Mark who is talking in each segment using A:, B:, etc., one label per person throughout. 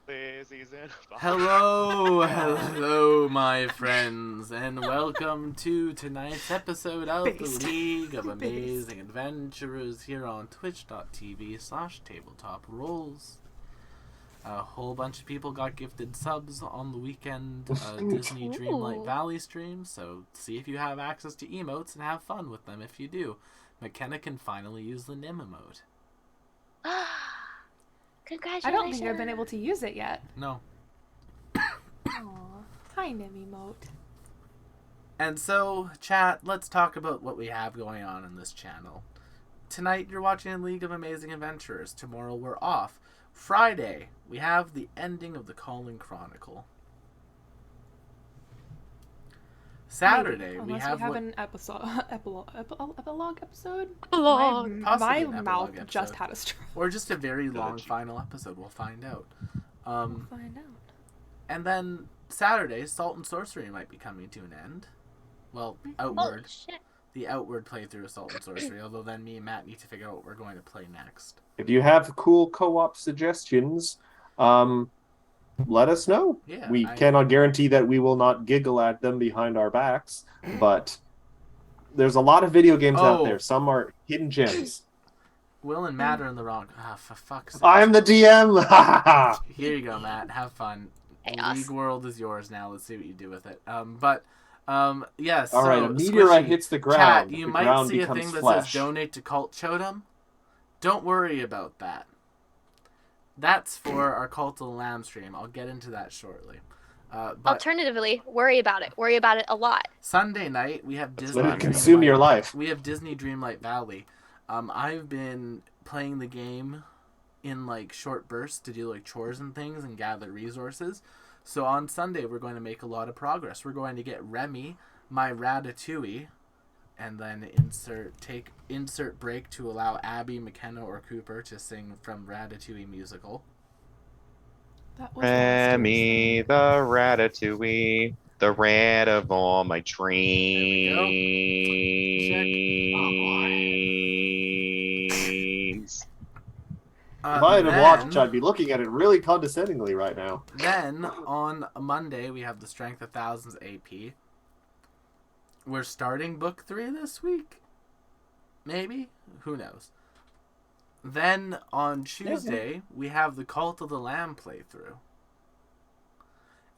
A: Season 5.
B: Hello, my friends, and welcome to tonight's episode of the
C: Based.
B: League of
C: Based.
B: Amazing Adventurers here on twitch.tv/tabletop rolls. A whole bunch of people got gifted subs on the weekend Disney Dreamlight Valley stream, so see if you have access to emotes and have fun with them if you do. McKenna can finally use the Nim emote.
D: Congratulations.
C: I don't think I've been able to use it yet.
B: No.
C: Aww. Hi, Nim emote.
B: And so, chat, let's talk about what we have going on in this channel. Tonight, you're watching League of Amazing Adventurers. Tomorrow, we're off. Friday, we have the ending of the Calling Chronicle. Saturday,
C: Maybe,
B: we have
C: an episode, epilogue episode.
D: Epilogue.
C: My
B: an epilogue
C: mouth
B: episode.
C: just had a stroke.
B: Or just a very long final episode. We'll find out.
C: Find out.
B: And then Saturday, Salt and Sorcery might be coming to an end. Well, outward.
D: Holy shit.
B: The outward playthrough of Salt and Sorcery, although then me and Matt need to figure out what we're going to play next.
E: If you have cool co-op suggestions, let us know.
B: Yeah,
E: we cannot guarantee that we will not giggle at them behind our backs, but there's a lot of video games out there. Some are hidden gems.
B: Will and Matt are in the wrong. Ah, for fuck's sake.
E: I'm the DM!
B: Here you go, Matt. Have fun.
D: Chaos.
B: League world is yours now. Let's see what you do with it. Yes.
E: All right,
B: so,
E: a meteorite
B: Squishy,
E: hits the ground.
B: Chat, you
E: the
B: might
E: ground
B: see a
E: becomes
B: thing that
E: flesh.
B: says donate to Cult Chodum. Don't worry about that. That's for our Cult of the Lamb stream. I'll get into that shortly. But
D: Alternatively, worry about it. Worry about it a lot.
B: Sunday night, we have Disney.
E: Let it consume your life.
B: We have Disney Dreamlight Valley. I've been playing the game in like short bursts to do like chores and things and gather resources. So on Sunday, we're going to make a lot of progress. We're going to get Remy, my Ratatouille, and then insert break to allow Abby, McKenna, or Cooper to sing from Ratatouille musical.
C: That was
A: Remy the Ratatouille, the rat of all my dreams.
E: If I had watched, I'd be looking at it really condescendingly right now.
B: Then on Monday, we have the Strength of Thousands AP. We're starting book 3 this week. Maybe? Who knows? Then on Tuesday, we have the Cult of the Lamb playthrough.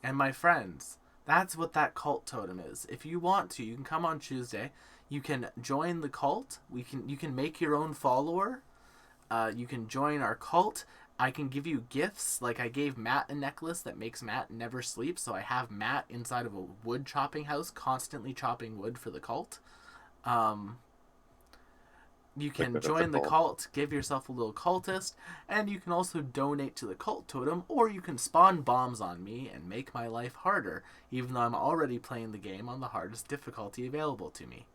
B: And my friends, that's what that cult totem is. If you want to, you can come on Tuesday. You can join the cult. You can make your own follower. You can join our cult. I can give you gifts. Like I gave Matt a necklace that makes Matt never sleep. So I have Matt inside of a wood chopping house, constantly chopping wood for the cult. You can join the cult, give yourself a little cultist, and you can also donate to the cult totem, or you can spawn bombs on me and make my life harder, even though I'm already playing the game on the hardest difficulty available to me.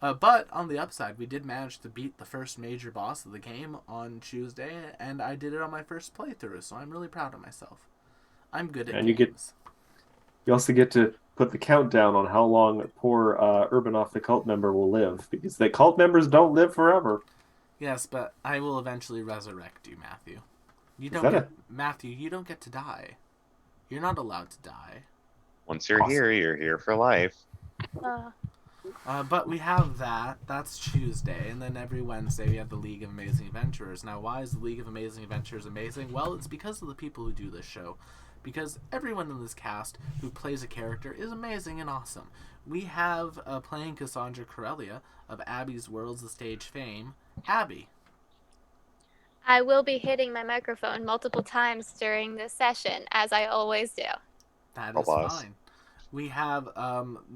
B: But on the upside, we did manage to beat the first major boss of the game on Tuesday, and I did it on my first playthrough, so I'm really proud of myself. I'm good at games.
E: You also get to put the countdown on how long poor Urbanoff, the cult member, will live, because the cult members don't live forever.
B: Yes, but I will eventually resurrect you, Matthew. Matthew, you don't get to die. You're not allowed to die.
A: Once you're here, you're here for life.
B: But we have that. That's Tuesday. And then every Wednesday we have the League of Amazing Adventurers. Now, why is the League of Amazing Adventurers amazing? Well, it's because of the people who do this show. Because everyone in this cast who plays a character is amazing and awesome. We have playing Cassandra Corellia of Abby's Worlds of Stage fame, Abby.
D: I will be hitting my microphone multiple times during this session, as I always do.
B: That is fine. We have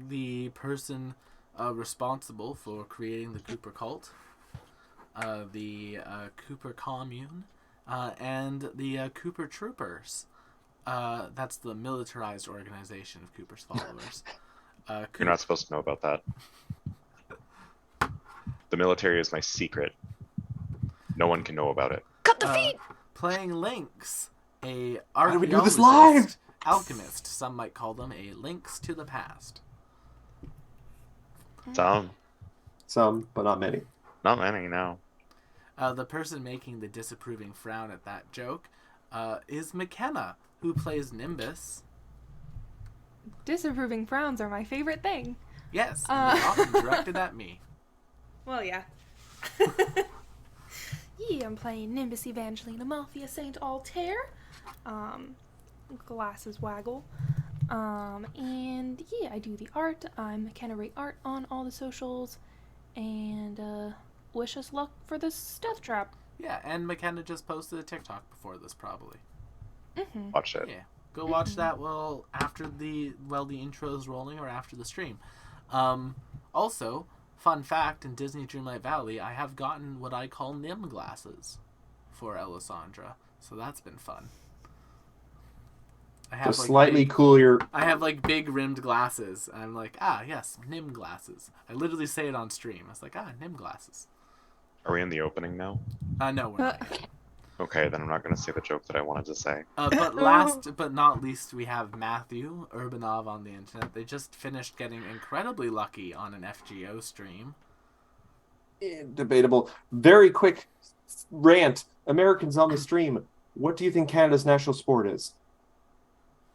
B: the person responsible for creating the Cooper cult, the Cooper commune, and the Cooper troopers. That's the militarized organization of Cooper's followers.
A: You're not supposed to know about that. The military is my secret. No one can know about it.
D: Cut the feet!
B: Playing Lynx, a
E: Why do we do this
B: archaeologist,
E: live?
B: alchemist. Some might call them a Lynx to the past.
A: Some,
E: but not many.
A: not many, no.
B: The person making the disapproving frown at that joke is McKenna, who plays Nimbus.
C: Disapproving frowns are my favorite thing.
B: Yes, and they're often directed at me.
C: Well, yeah. Yeah, I'm playing Nimbus Evangelina Mafia Saint Altair. Glasses waggle. And yeah, I do the art. I'm McKenna Ray Art on all the socials. And wish us luck for this death trap.
B: Yeah, and McKenna just posted a TikTok before this, probably.
C: Mm-hmm.
A: Watch it.
B: Yeah, go watch that. Well, after the intro's rolling or after the stream. Also, fun fact: in Disney Dreamlight Valley, I have gotten what I call Nim glasses for Alessandra, so that's been fun. I
E: The
B: have
E: slightly cooler.
B: I have like big rimmed glasses. And I'm like, yes, Nim glasses. I literally say it on stream. I was like, Nim glasses.
A: Are we in the opening now?
B: No, we're not yet.
A: Okay, then I'm not going to say the joke that I wanted to say.
B: But last but not least, we have Matthew Urbanov on the internet. They just finished getting incredibly lucky on an FGO stream.
E: Debatable. Very quick rant. Americans on the stream. What do you think Canada's national sport is?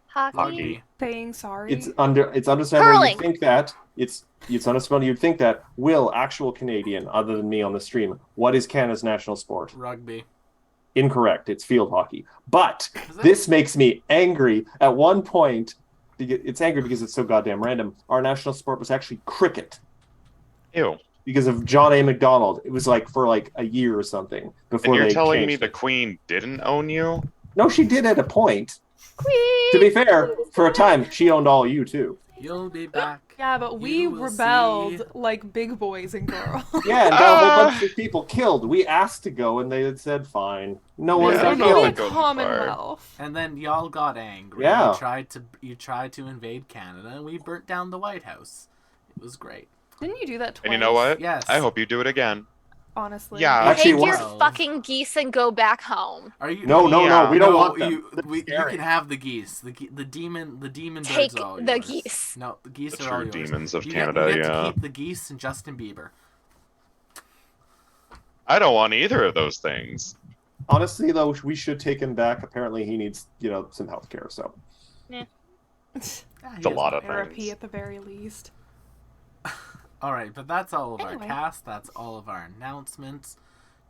D: Hockey.
A: Hockey.
C: Saying sorry.
E: It's understandable
D: Curling.
E: you think that. It's understandable you'd think that. Will, actual Canadian, other than me on the stream, what is Canada's national sport?
B: Rugby.
E: Incorrect. It's field hockey. But
B: Is it?
E: this makes me angry. At one point, it's angry because it's so goddamn random. Our national sport was actually cricket
A: Ew.
E: because of John A. MacDonald. It was like for like a year or something before
A: And you're
E: they
A: telling me
E: changed
A: the
E: it.
A: Queen didn't own you?
E: No, she did at a point.
D: Queen.
E: To be fair, for a time, she owned all you too.
B: You'll be back.
C: Yeah, but we
B: You will
C: rebelled
B: see.
C: like big boys and girls.
E: Yeah, and got a whole bunch of people killed. We asked to go, and they had said fine. No one
A: Yeah,
E: got
A: I'm
C: We're
A: not
C: gonna
A: like
C: be a
A: going
C: commonwealth.
B: And then y'all got angry.
E: Yeah.
B: You tried to invade Canada, and we burnt down the White House. It was great.
C: Didn't you do that twice?
A: And you know what?
B: Yes.
A: I hope you do it again.
C: Honestly.
A: Yeah.
E: Actually,
D: Take your
B: what-
D: fucking geese and go back home.
B: Are you?
E: No,
A: Yeah.
E: we don't
B: No,
E: want them.
B: you
E: scary.
B: can have the geese. The demon
D: Take
B: birds are all
D: the
B: yours.
D: geese.
B: No, the geese
A: The
B: are all
A: true
B: yours.
A: demons of
B: you
A: Canada,
B: get, you get
A: yeah.
B: to keep the geese and Justin Bieber.
A: I don't want either of those things.
E: Honestly, though, we should take him back. Apparently, he needs, some health care. So,
B: Yeah,
A: It's a lot of
C: Therapy
A: things.
C: at the very least.
B: All right, but that's all of
C: Anyway.
B: our cast. That's all of our announcements.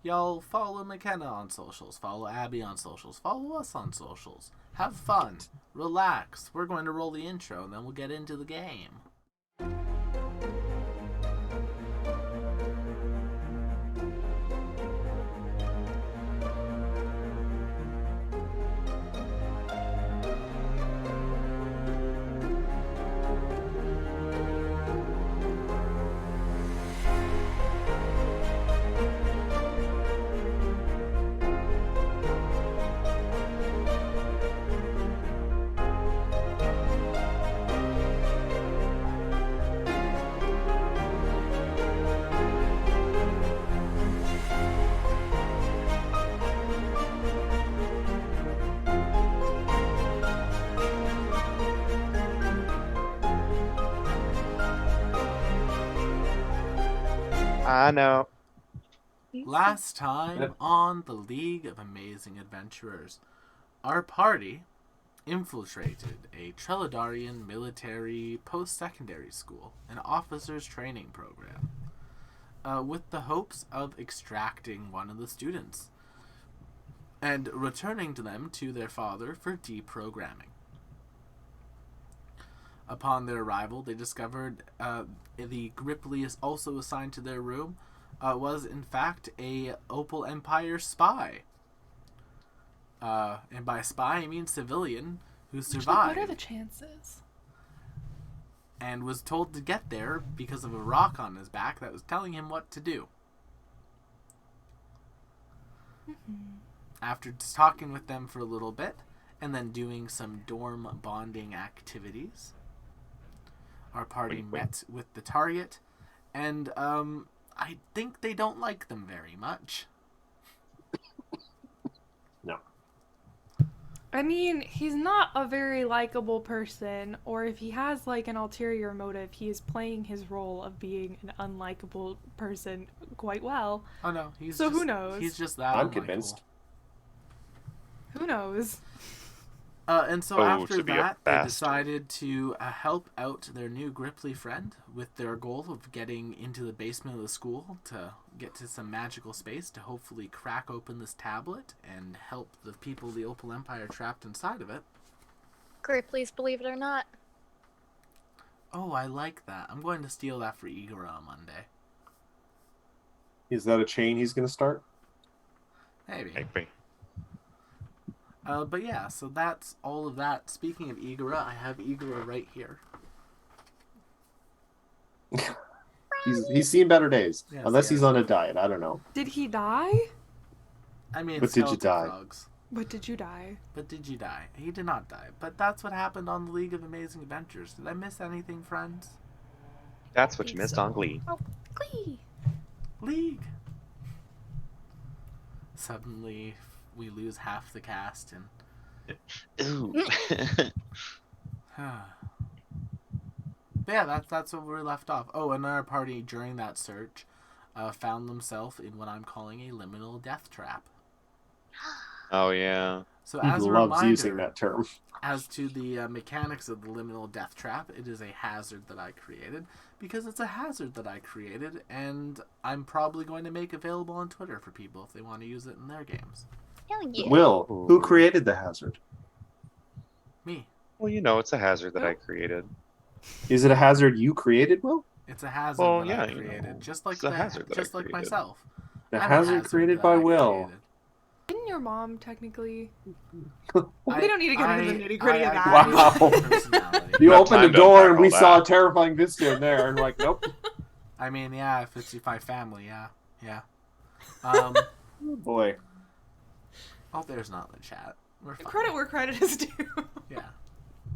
B: Y'all follow McKenna on socials. Follow Abby on socials. Follow us on socials. Have fun. Relax. We're going to roll the intro, and then we'll get into the game.
A: I know.
B: Last time
E: Yep.
B: on the League of Amazing Adventurers, our party infiltrated a Treladarian military post-secondary school, an officers training program, with the hopes of extracting one of the students and returning them to their father for deprogramming. Upon their arrival, they discovered the Gripply is also assigned to their room was in fact a Opal Empire spy. And by spy, I mean civilian who
C: Actually,
B: survived
C: what are the chances?
B: and was told to get there because of a rock on his back that was telling him what to do. After talking with them for a little bit and then doing some dorm bonding activities, our party
A: Wink, wink.
B: met with the target, and I think they don't like them very much.
E: No.
C: I mean, he's not a very likable person, or if he has like an ulterior motive, he is playing his role of being an unlikable person quite well.
B: Oh no, he's
C: So
B: just,
C: who knows?
B: He's just that.
E: I'm
B: unlikable.
E: convinced.
C: Who knows?
B: And so
A: Oh,
B: after
A: to be a
B: that, they
A: bastard.
B: decided to help out their new Gripply friend with their goal of getting into the basement of the school to get to some magical space to hopefully crack open this tablet and help the people of the Opal Empire trapped inside of it.
D: Gripply's, believe it or not.
B: Oh, I like that. I'm going to steal that for Igora on Monday.
E: Is that a chain he's going to start?
B: Maybe.
A: Maybe.
B: But yeah, so that's all of that. Speaking of Igora, I have Igora right here.
E: He's seen better days.
B: Yes,
E: Unless
B: yes.
E: he's on a diet. I don't know.
C: Did he die?
B: I mean,
E: But did you
B: skeleton
E: die?
B: frogs.
C: But did you die?
B: But did you die? He did not die. But that's what happened on the League of Amazing Adventures. Did I miss anything, friends?
A: That's what you missed on Glee.
C: Glee.
B: League! Suddenly, we lose half the cast and...
A: Ooh.
B: But yeah, that's where we left off. Oh, and our party during that search found themselves in what I'm calling a liminal death trap.
A: Oh yeah.
B: So
E: He
B: as a
E: loves
B: reminder,
E: using that term.
B: as to the mechanics of the liminal death trap, it is a hazard that I created because it's a hazard that I created, and I'm probably going to make available on Twitter for people if they want to use it in their games.
D: Hell yeah.
E: Will, who created the hazard?
B: Me.
A: Well, you know, it's a hazard that I created.
E: Is it a hazard you created, Will?
B: It's a hazard
A: Well,
B: that
A: yeah,
B: I
A: you
B: created,
A: know,
B: just like
A: it's a hazard that I
B: just like
A: created.
B: myself.
E: The
B: I'm a
E: hazard created
B: that
E: by
B: I
E: Will.
B: created.
C: Didn't your mom technically?
B: I-
C: We don't need to get into the nitty-gritty of
B: I
C: that.
E: Wow.
B: created personality.
E: You
A: Enough
E: opened the
A: time to
E: door
A: unpack
E: and we
A: all
E: saw a
A: that.
E: terrifying vista in there, and like, nope.
B: I mean, yeah, if it's my family, yeah.
E: Oh, boy.
B: Oh, there's not in the chat. We're fine.
C: Credit where credit is due.
B: Yeah,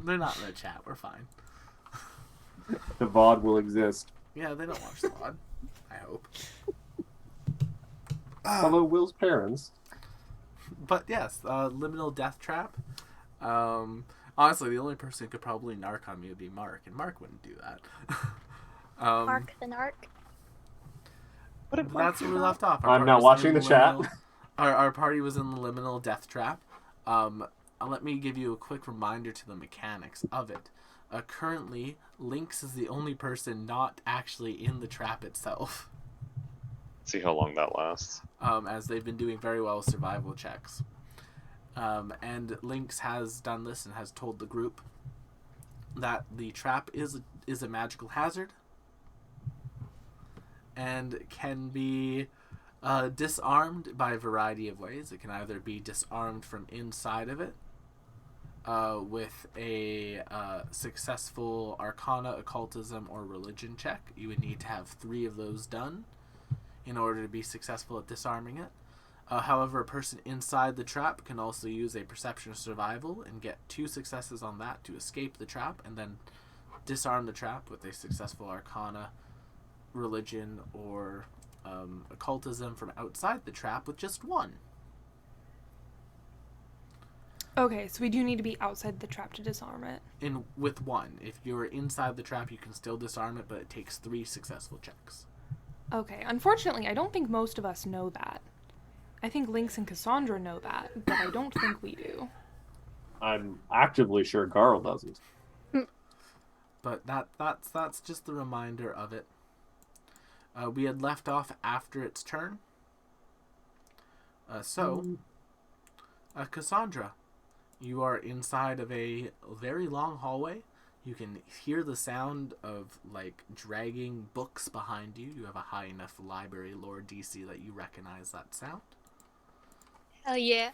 B: they're not in the chat. We're fine.
E: The VOD will exist.
B: Yeah, they don't watch the VOD. I hope.
E: Although Will's parents.
B: But yes, liminal death trap. Honestly, the only person who could probably narc on me would be Mark, and Mark wouldn't do that.
D: Mark the Narc.
B: That's where we left off.
E: I'm
B: party
E: not
B: was
E: watching
B: in
E: the chat.
B: liminal- Our party was in the liminal death trap. Let me give you a quick reminder to the mechanics of it. Currently, Lynx is the only person not actually in the trap itself,
A: See how long that lasts.
B: as they've been doing very well with survival checks. And Lynx has done this and has told the group that the trap is a magical hazard and can be disarmed by a variety of ways. It can either be disarmed from inside of it with a successful Arcana, Occultism, or Religion check. You would need to have 3 of those done in order to be successful at disarming it. However, a person inside the trap can also use a Perception of Survival and get 2 successes on that to escape the trap, and then disarm the trap with a successful Arcana, Religion, or Occultism from outside the trap with just 1.
C: Okay, so we do need to be outside the trap to disarm it.
B: With 1. If you're inside the trap, you can still disarm it, but it takes 3 successful checks.
C: Okay, unfortunately, I don't think most of us know that. I think Lynx and Cassandra know that, but I don't think we do.
E: I'm actively sure Garl doesn't.
B: But that's just the reminder of it. We had left off after its turn. Cassandra, you are inside of a very long hallway. You can hear the sound of, like, dragging books behind you. You have a high enough library lore DC that you recognize that sound.
D: Hell yeah.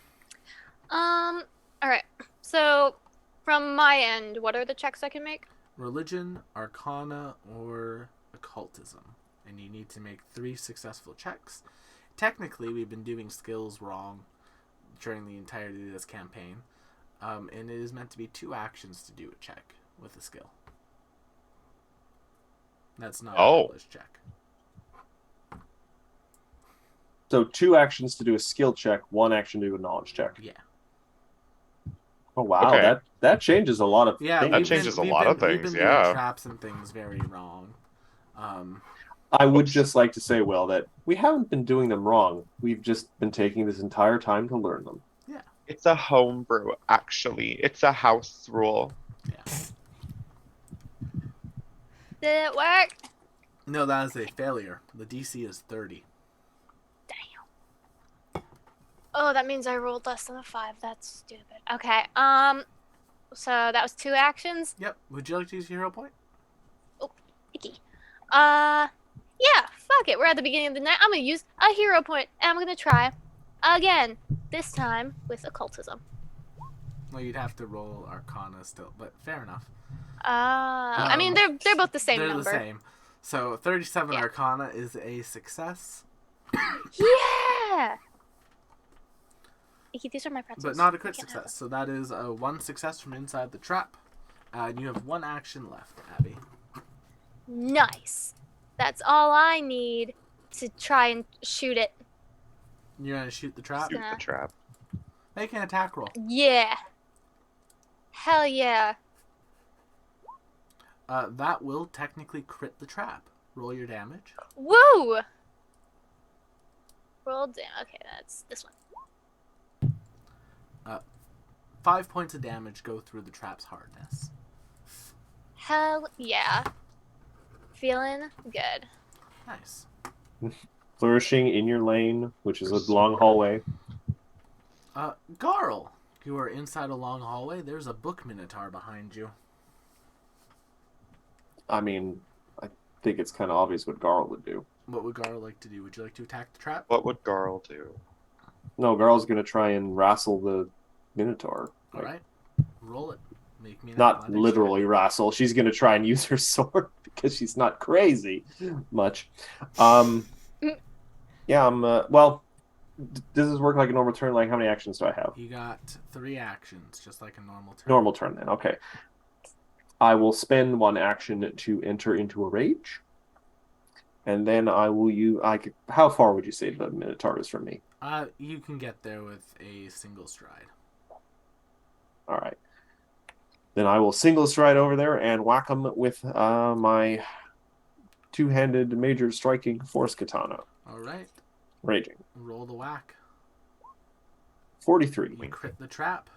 D: Alright. So, from my end, what are the checks I can make?
B: Religion, Arcana, or Occultism. And you need to make 3 successful checks. Technically, we've been doing skills wrong during the entirety of this campaign. And it is meant to be 2 actions to do a check with a skill. That's not
A: Oh.
B: an English check.
E: So 2 actions to do a skill check, 1 action to do a knowledge check.
B: Yeah.
E: Oh wow,
A: Okay.
E: that changes a lot of
B: Yeah,
E: things.
A: That changes a lot of
B: we've
A: things,
B: been
A: yeah.
B: doing traps and things very wrong.
E: I would
A: Oops.
E: just like to say, Will, that we haven't been doing them wrong. We've just been taking this entire time to learn them.
A: It's a homebrew, actually. It's a house rule.
B: Yeah.
D: Did it work?
B: No, that is a failure. The DC is 30.
D: Oh, that means I rolled less than a 5. That's stupid. Okay. So that was 2 actions.
B: Yep. Would you like to use your hero point?
D: Icky. Yeah. Fuck it. We're at the beginning of the night. I'm gonna use a hero point, and I'm gonna try again. This time with occultism.
B: Well, you'd have to roll Arcana still, but fair enough.
D: I mean, they're both the same
B: They're
D: number.
B: the same. So 37
D: Yeah.
B: Arcana is a success,
D: Yeah. Icky, these are my pretzels.
B: but not a crit
D: You can have
B: success. So that is a 1 success from inside the trap. And you have 1 action left, Abby.
D: them. Nice. That's all I need to try and shoot it.
B: You're going to shoot the trap?
A: Shoot the trap.
B: Make an attack roll.
D: Yeah. Hell yeah.
B: That will technically crit the trap. Roll your damage.
D: Woo! Roll down. Okay, that's this one.
B: 5 points of damage go through the trap's hardness.
D: Hell yeah. Feeling good.
B: Nice.
E: Flourishing in your lane, which is a long hallway.
B: Garl, you are inside a long hallway. There's a book minotaur behind you.
E: I mean, I think it's kind of obvious what Garl would do.
B: What would Garl like to do? Would you like to attack the trap?
A: What would Garl do?
E: No, Garl's going to try and wrestle the Minotaur.
B: All right. Roll it. Make me an
E: Not
B: athletics
E: literally
B: check.
E: wrestle. She's going to try and use her sword because she's not crazy much. Yeah, well, does this work like a normal turn? Like, how many actions do I have?
B: You got 3 actions, just like a normal turn.
E: Normal turn, then. Okay. I will spend 1 action to enter into a rage. And then I will use... how far would you say the Minotaur is from me?
B: You can get there with a single stride.
E: All right. Then I will single stride over there and whack him with my 2-handed major striking force katana.
B: All right.
E: Raging.
B: Roll the whack.
E: 43.
B: You crit the trap.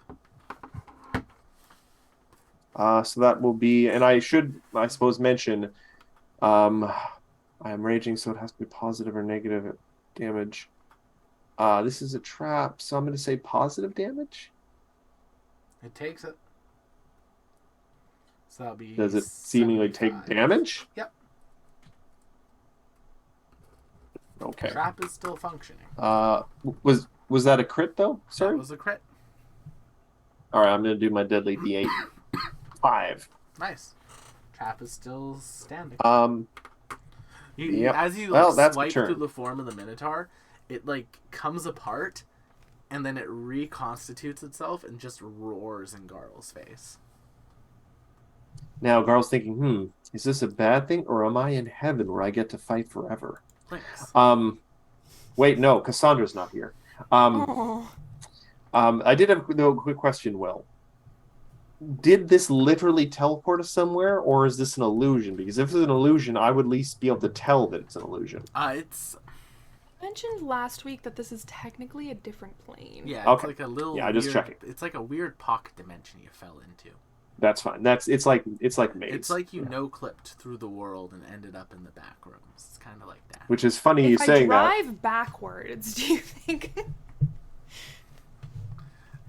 E: So that will be, and I should, I suppose, mention, I am raging, so it has to be positive or negative damage. This is a trap, so I'm going to say positive damage.
B: It takes it. So that'll be.
E: Does it seemingly take
B: 75.
E: damage?
B: Yep.
E: Okay.
B: Trap is still functioning.
E: Was that a crit though?
B: That
E: Sorry.
B: was a crit.
E: All right, I'm going to do my deadly D8. 5.
B: Nice. Trap is still standing.
E: Yep.
B: As you
E: Well, that's my
B: swipe
E: turn.
B: through the form of the Minotaur, it like comes apart, and then it reconstitutes itself and just roars in Garl's face.
E: Now Garl's thinking, is this a bad thing, or am I in heaven where I get to fight forever?
B: Thanks.
E: Wait, no, Cassandra's not here.
C: Oh.
E: I did have a quick question, Will. Did this literally teleport us somewhere, or is this an illusion? Because if it's an illusion, I would at least be able to tell that it's an illusion.
B: It's
C: I mentioned last week that this is technically a different plane.
B: yeah,
E: Okay.
B: it's like a little.
E: Yeah, I just
B: weird,
E: checking.
B: It's like a weird pocket dimension you fell into.
E: That's fine. It's like Maze.
B: It's like you no-clipped through the world and ended up in the back rooms. It's kind of like that.
E: Which is funny you
C: If I
E: saying that.
C: drive backwards, do you think?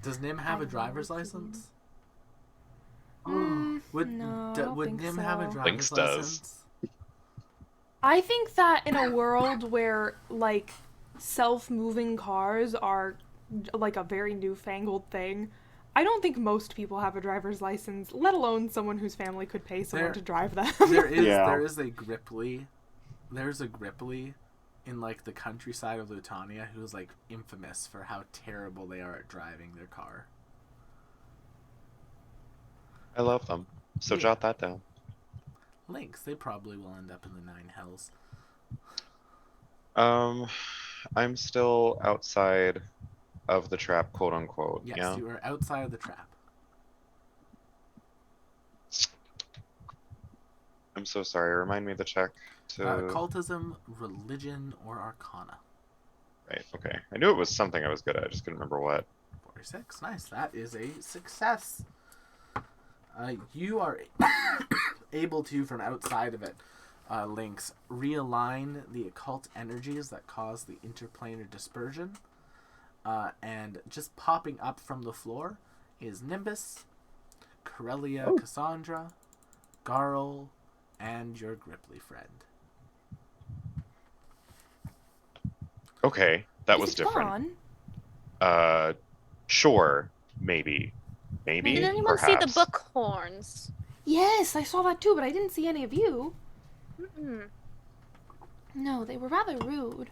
B: Does Nim have a
C: I
B: driver's
C: don't know.
B: license?
C: Mm,
B: Would
C: no, I
B: d-
C: don't
B: would
C: think
B: Nim
C: so.
B: have a driver's
A: Lynx does.
B: license?
C: I think that in a world where like self-moving cars are like a very newfangled thing, I don't think most people have a driver's license, let alone someone whose family could pay someone
B: There-
C: to drive them.
E: Yeah.
B: There is a Gripply. There's a Gripply in like the countryside of Lutania who's like infamous for how terrible they are at driving their car.
A: I love them. So
B: Yeah.
A: jot that down.
B: Lynx, they probably will end up in the Nine Hells.
A: I'm still outside of the trap, quote unquote.
B: Yes,
A: Yeah.
B: you are outside of the trap.
A: I'm so sorry. Remind me of the check. To
B: Occultism, religion, or arcana.
A: right. Okay. I knew it was something I was good at. I just couldn't remember what.
B: 46. Nice. That is a success. You are able to, from outside of it, Lynx, realign the occult energies that cause the interplanar dispersion. And just popping up from the floor is Nimbus, Corellia,
E: Oh.
B: Cassandra, Garl, and your Gripply friend.
A: Okay, that
C: Is
A: was
C: it
A: different.
C: gone?
A: Sure, maybe,
D: Did anyone
A: perhaps.
D: see the book horns?
C: Yes, I saw that too, but I didn't see any of you.
D: Mm-mm.
C: No, they were rather rude.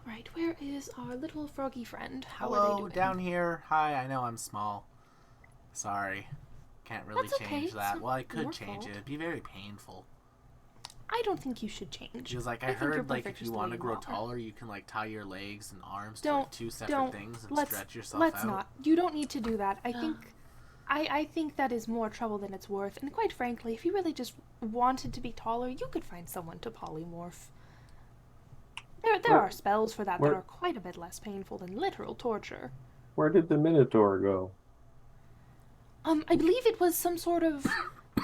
C: Alright, where is our little froggy friend? How are they
B: Hello,
C: doing?
B: down here. Hi, I know I'm small. Sorry. Can't really
C: That's okay,
B: change
C: it's
B: that.
C: not
B: Well, I could
C: your
B: change
C: fault.
B: it. It'd be very painful.
C: I don't think you should change.
B: She was like,
C: I
B: I
C: think you're
B: heard, like,
C: perfect
B: if you
C: just the
B: want
C: way
B: to
C: you
B: grow
C: are.
B: taller, you can, like, tie your legs and arms to
C: Don't-
B: like, two separate
C: don't.
B: things and
C: Let's-
B: stretch yourself
C: Let's
B: out.
C: not. You don't need to do that. I think that is more trouble than it's worth. And quite frankly, if you really just wanted to be taller, you could find someone to polymorph. There
E: Where-
C: are spells for that
E: where-
C: that are quite a bit less painful than literal torture.
E: Where did the Minotaur go?
C: I believe it was some sort of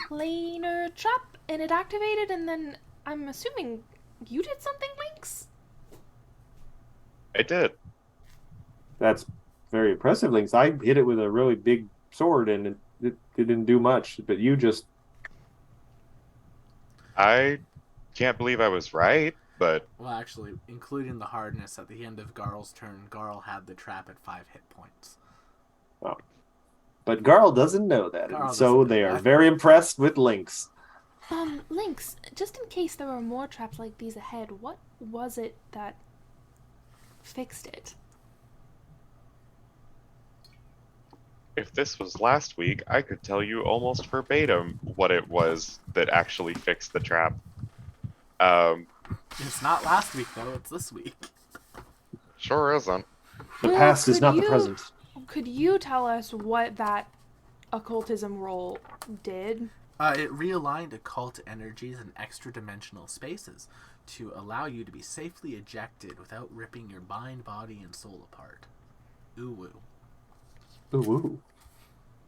C: planar trap, and it activated, and then I'm assuming you did something, Lynx?
A: I did.
E: That's very impressive, Lynx. I hit it with a really big sword, and it didn't do much. But you just
A: I can't believe I was right, but
B: Well, actually, including the hardness at the end of Garl's turn, Garl had the trap at 5 hit points.
E: But Garl doesn't know that,
B: Garl
E: and so
B: doesn't know
E: they are
B: that.
E: very impressed with Lynx.
C: Lynx, just in case there are more traps like these ahead, what was it that fixed it?
A: if this was last week, I could tell you almost verbatim what it was that actually fixed the trap.
B: It's not last week, though. It's this week.
A: Sure isn't.
E: The
C: Well,
E: past is
C: could
E: not the
C: you-
E: present.
C: Could you tell us what that occultism roll did?
B: It realigned occult energies in extra-dimensional spaces to allow you to be safely ejected without ripping your mind, body, and soul apart. Ooh woo.
E: Ooh, ooh.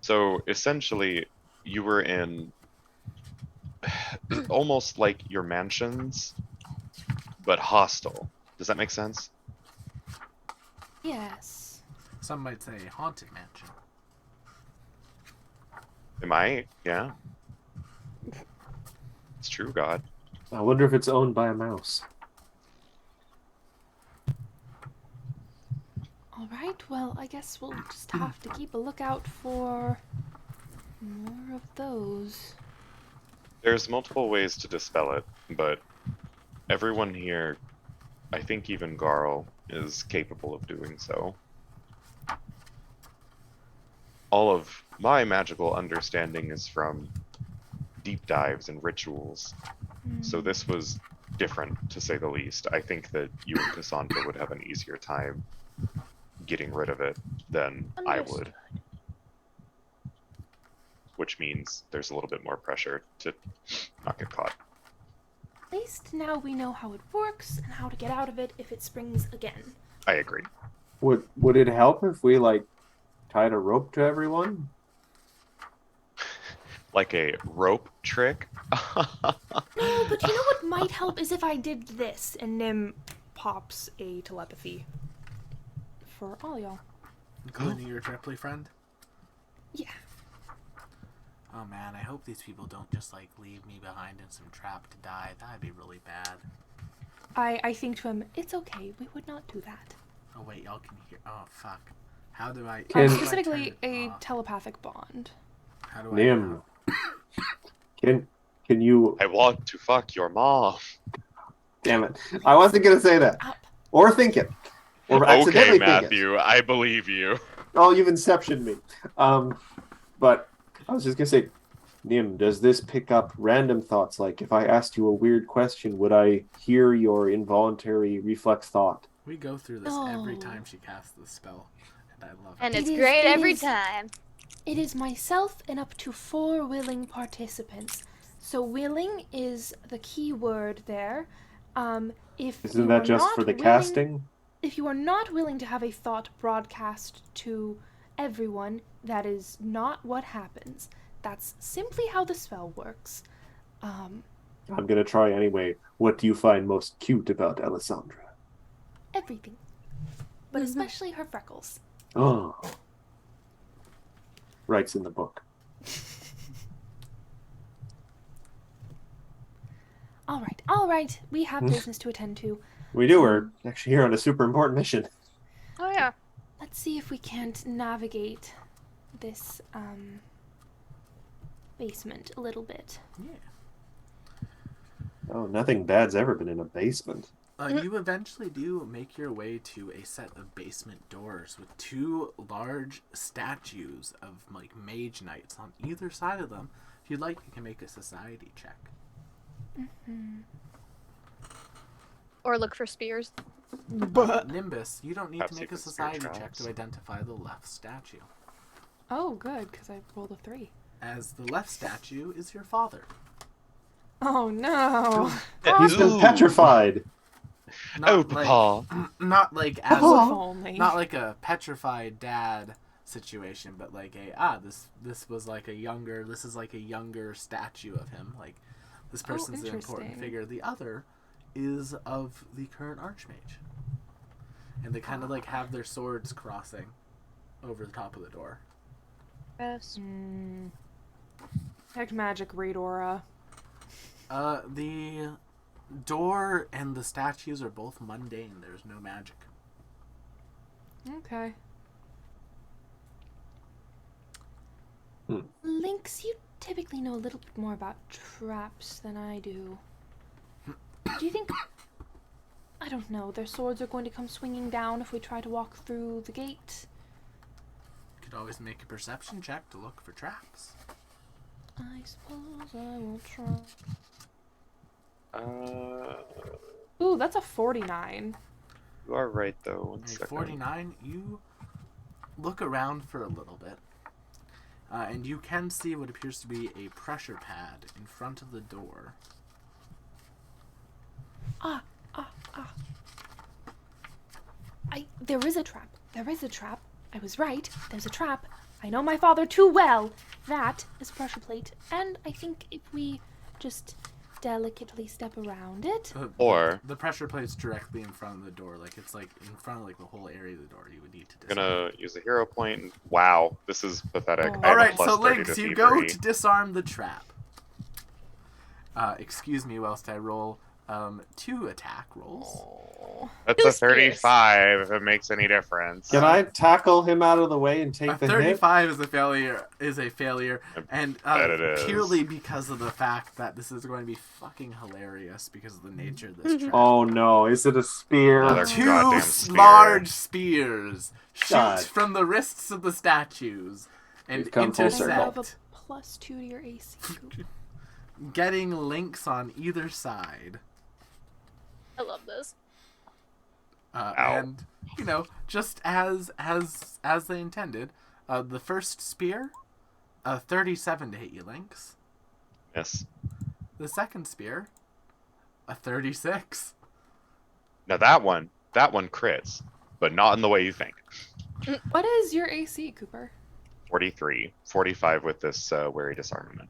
A: So essentially, you were in almost like your mansions, but hostile. Does that make sense?
C: Yes.
B: Some might say haunted mansion.
A: Am I? Yeah. It's true, God.
E: I wonder if it's owned by a mouse.
C: All right, well, I guess we'll just have to keep a lookout for more of those.
A: There's multiple ways to dispel it, but everyone here, I think even Garl, is capable of doing so. All of my magical understanding is from deep dives and rituals, so this was different, to say the least. I think that you and Cassandra would have an easier time getting rid of it than I would.
D: Understood.
A: Which means there's a little bit more pressure to not get caught.
C: At least now we know how it works and how to get out of it if it springs again.
A: I agree.
E: Would it help if we tied a rope to everyone?
A: Like a rope trick.
C: No, but you know what might help is if I did this, and Nim pops a telepathy for all y'all.
B: Including your Dripply friend?
C: Yeah.
B: Oh man, I hope these people don't just leave me behind in some trap to die. That'd be really bad.
C: I think to him, it's okay, we would not do that.
B: Oh wait, y'all can hear. Oh fuck. How do I?
E: Can-
B: how do I
C: Specifically,
B: turn it
C: a
B: off?
C: telepathic bond.
B: How do I?
E: Nim. Can you?
A: I want to fuck your mom.
E: Damn it! I wasn't gonna say that,
C: Up.
E: or think it, or
A: Okay,
E: accidentally think it.
A: Matthew, I believe you.
E: Oh, you've inceptioned me. But I was just gonna say, Nim, does this pick up random thoughts? Like, if I asked you a weird question, would I hear your involuntary reflex thought?
B: We go through this every
C: No.
B: time she casts the spell, and I love
D: And
B: it.
D: it's
C: It is-
D: great
C: it
D: every
C: is-
D: time.
C: It is myself and up to 4 willing participants. So willing is the key word there. If
E: Isn't
C: you
E: that
C: are
E: just
C: not
E: for the
C: willing-
E: casting?
C: If you are not willing to have a thought broadcast to everyone, that is not what happens. That's simply how the spell works.
E: I'm gonna try anyway. What do you find most cute about Alessandra?
C: Everything. But especially her freckles.
E: Oh. Writes in the book.
C: All right. We have business to attend to.
E: We do. We're actually here on a super important mission.
D: Oh yeah.
C: Let's see if we can't navigate this basement a little bit.
B: Yeah.
E: Oh, nothing bad's ever been in a basement.
B: You eventually do make your way to a set of basement doors with two large statues of like mage knights on either side of them. If you'd like, you can make a society check.
D: Or look for spears.
B: Nimbus, you don't need
A: Perhaps
B: to
A: you
B: make a
A: can spare
B: society check
A: traps.
B: to identify the left statue.
C: Oh, good, because I rolled a 3.
B: As the left statue is your father.
C: Oh no!
E: He's been
A: Ooh.
E: petrified.
A: Oh,
B: Not like,
A: Papa.
B: not like as
C: If only.
B: not like a petrified dad situation, but like this is like a younger statue of him. Like this person's an important
C: interesting.
B: figure. The other is of the current archmage, and they kind of like have their swords crossing over the top of the door.
D: Yes.
C: Heck magic raid aura.
B: The door and the statues are both mundane. There's no magic.
C: Okay.
E: Hmm.
C: Lynx, you typically know a little bit more about traps than I do. Do you think... I don't know, their swords are going to come swinging down if we try to walk through the gate?
B: You could always make a perception check to look for traps.
C: I suppose I will try. Ooh, that's a 49.
A: You are right, though. One
B: At
A: second.
B: 49, you look around for a little bit, and you can see what appears to be a pressure pad in front of the door.
C: There is a trap. There is a trap. I was right. There's a trap. I know my father too well. That is pressure plate. And I think if we just delicately step around it.
A: Or-
B: the pressure plate's directly in front of the door, like it's like in front of like the whole area of the door. You would need to.
A: I'm gonna use a hero point. And... Wow, this is pathetic.
C: Oh.
A: I have
B: All right,
A: a plus
B: so
A: 30
B: Lynx,
A: to
B: you go
A: thievery.
B: to disarm the trap. Excuse me, whilst I roll 2 attack rolls.
A: That's
D: Two
A: a
D: spears.
A: 35 if it makes any difference.
E: Can I tackle him out of the way and take
B: A
E: the hit?
B: 35 is a failure, and
A: bet it is.
B: purely because of the fact that this is going to be fucking hilarious because of the nature of this trap.
E: Oh no, is it a spear?
A: Another-
B: Two
A: goddamn spear.
B: large spears shoot
E: God.
B: from the wrists of the statues and
E: We've come full
C: I
E: circle.
C: have a
B: intersect,
C: +2 to your AC.
B: getting Lynx on either side.
D: I love this.
A: Ow.
B: And you know, just as they intended, the first spear, 37 to hit you, Lynx.
A: Miss.
B: The second spear, a 36.
A: Now that one crits, but not in the way you think.
C: What is your AC, Cooper?
A: 43, 45 with this wary disarmament.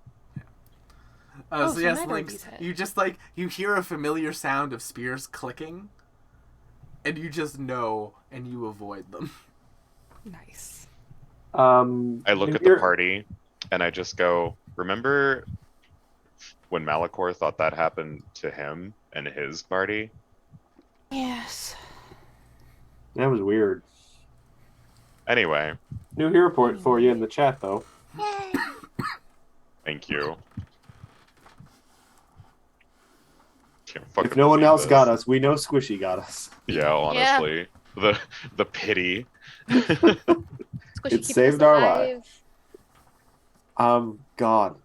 C: Oh,
B: So
C: so
B: yes,
C: neither of
B: Lynx,
C: these hit.
B: you just like you hear a familiar sound of spears clicking, and you just know, and you avoid them.
C: Nice.
A: I look
E: you
A: at the
E: hear-
A: party, and I just go, remember when Malachor thought that happened to him and his party?
C: Yes.
E: That was weird.
A: Anyway,
E: New hero point for you in the chat though.
D: Yay.
A: thank you. Can't fucking
E: If no one
A: believe
E: else
A: this.
E: got us, we know Squishy got us.
A: Yeah, honestly. The pity.
D: Squishy
E: It
D: keeping
E: saved
D: us
E: our
D: alive.
E: God,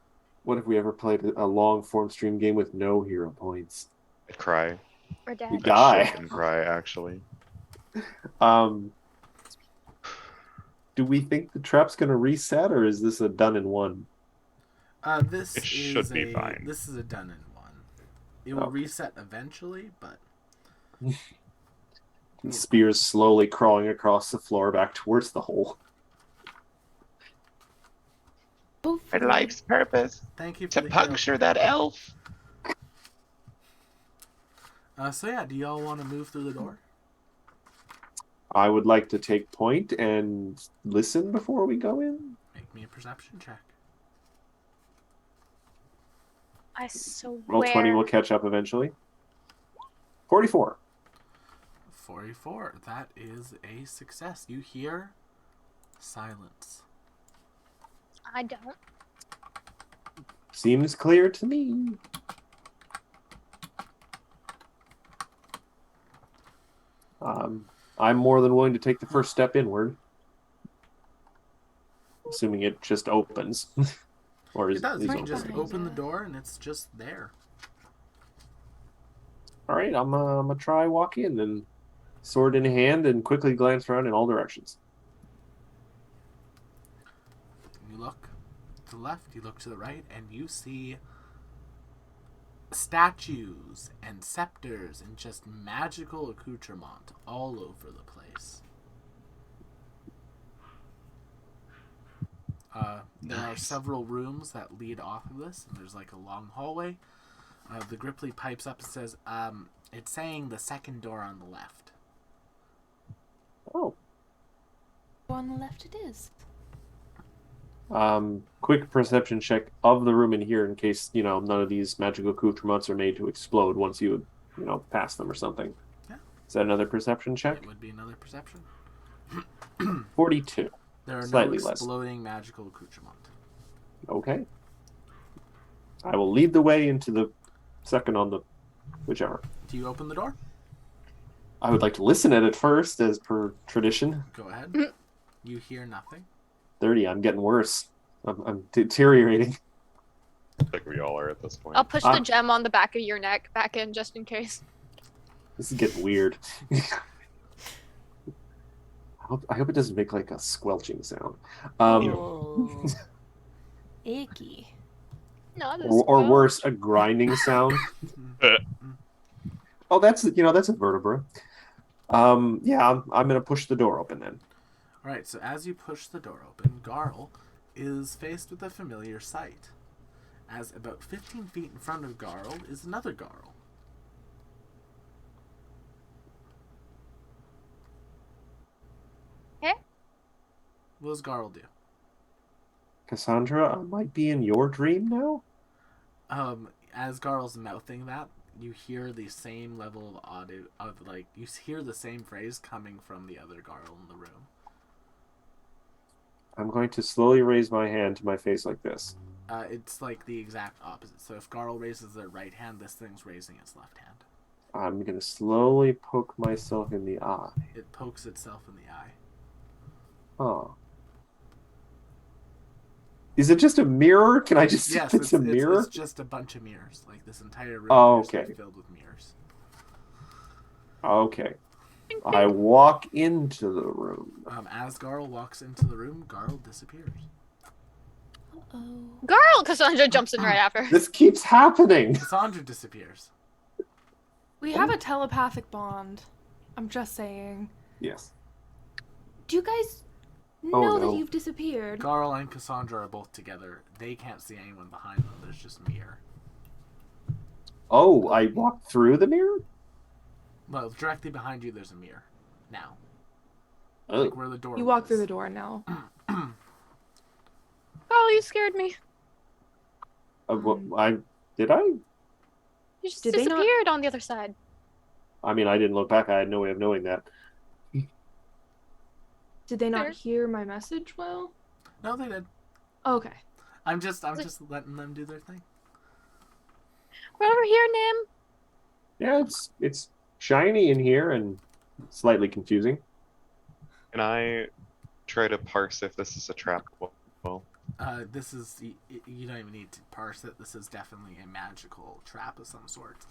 E: what if we ever played a long form stream game with no hero points?
A: I'd cry.
D: Or
E: You
D: dead.
A: I'd
E: die.
A: shit and cry, actually.
E: Do we think the trap's gonna reset, or is this a done in one?
B: This
A: It
B: is
A: should be fine.
B: This is a done in one. It will
E: Okay.
B: reset eventually, but
E: And Spears slowly crawling across the floor back towards the hole.
C: Hopefully.
A: life's purpose
B: thank you for
A: to
B: the hero
A: puncture
B: point.
A: that elf.
B: So yeah, do y'all want to move through the door?
E: I would like to take point and listen before we go in.
B: Make me a perception check.
D: I swear.
E: Roll 20 will catch up eventually. 44.
B: 44. That is a success. You hear silence.
D: I don't.
E: Seems clear to me. I'm more than willing to take the first step inward. Assuming it just opens. Or is
B: It does.
E: is
B: You can
E: open.
B: just
C: behind
B: open the
C: you.
B: door and it's just there.
E: Alright, I'm gonna try walk in and sword in hand and quickly glance around in all directions.
B: You look to the left, you look to the right, and you see statues and scepters and just magical accoutrement all over the place. There are
A: Nice.
B: several rooms that lead off of this, and there's like a long hallway. The Gripply pipes up and says, it's saying the second door on the left.
E: Oh.
C: On the left it is.
E: Quick perception check of the room in here in case, none of these magical accoutrements are made to explode once you, pass them or something.
B: Yeah.
E: Is that another perception check?
B: It would be another perception.
E: 42.
B: There are
E: Slightly
B: no
E: less.
B: exploding magical accoutrement.
E: Okay. I will lead the way into the second on the whichever.
B: Do you open the door?
E: I would like to listen at it first, as per tradition.
B: Go ahead. You hear nothing.
E: 30, I'm getting worse. I'm deteriorating.
A: I think we all are at this point.
D: I'll push the gem on the back of your neck back in just in case.
E: This is getting weird. I hope it doesn't make like a squelching sound.
C: Oh. Icky.
D: No, this
E: Or worse, a grinding sound. Oh, that's a vertebra. Yeah, I'm gonna push the door open then.
B: Alright, so as you push the door open, Garl is faced with a familiar sight. As about 15 feet in front of Garl is another Garl.
D: Okay.
B: What does Garl do?
E: Cassandra, I might be in your dream now.
B: As Garl's mouthing that, you hear the same level of audio you hear the same phrase coming from the other Garl in the room.
E: I'm going to slowly raise my hand to my face like this.
B: It's like the exact opposite. So if Garl raises their right hand, this thing's raising its left hand.
E: I'm gonna slowly poke myself in the eye.
B: It pokes itself in the eye.
E: Oh. Is it just a mirror? Can I just see
B: Yes,
E: if it's a mirror?
B: It's just a bunch of mirrors. Like this entire room
E: Oh,
B: appears to be
E: okay.
B: filled with mirrors.
E: Okay. I walk into the room.
B: As Garl walks into the room, Garl disappears.
C: Oh.
D: Girl, Cassandra jumps in right after.
E: This keeps happening.
B: Cassandra disappears.
C: We have a telepathic bond. I'm just saying.
E: Yes.
C: Do you guys
E: Oh,
C: know
E: no.
C: that you've disappeared?
B: Garl and Cassandra are both together. They can't see anyone behind them. There's just a mirror.
E: Oh, I walked through the mirror?
B: Well, directly behind you, there's a mirror. Now,
E: Oh.
B: like where the door.
C: You walk
B: was.
C: through the door now.
D: Oh, you scared me.
E: Did I?
D: You just
C: Did they not-
D: disappeared on the other side.
E: I mean, I didn't look back. I had no way of knowing that.
C: Did they not
D: Fair.
C: hear my message well?
B: No, they did.
C: Okay.
B: I'm just letting them do their thing.
D: We're over here, Nim.
E: Yeah, it's shiny in here and slightly confusing.
A: Can I try to parse if this is a trap? Well,
B: This is you don't even need to parse it. This is definitely a magical trap of some sort.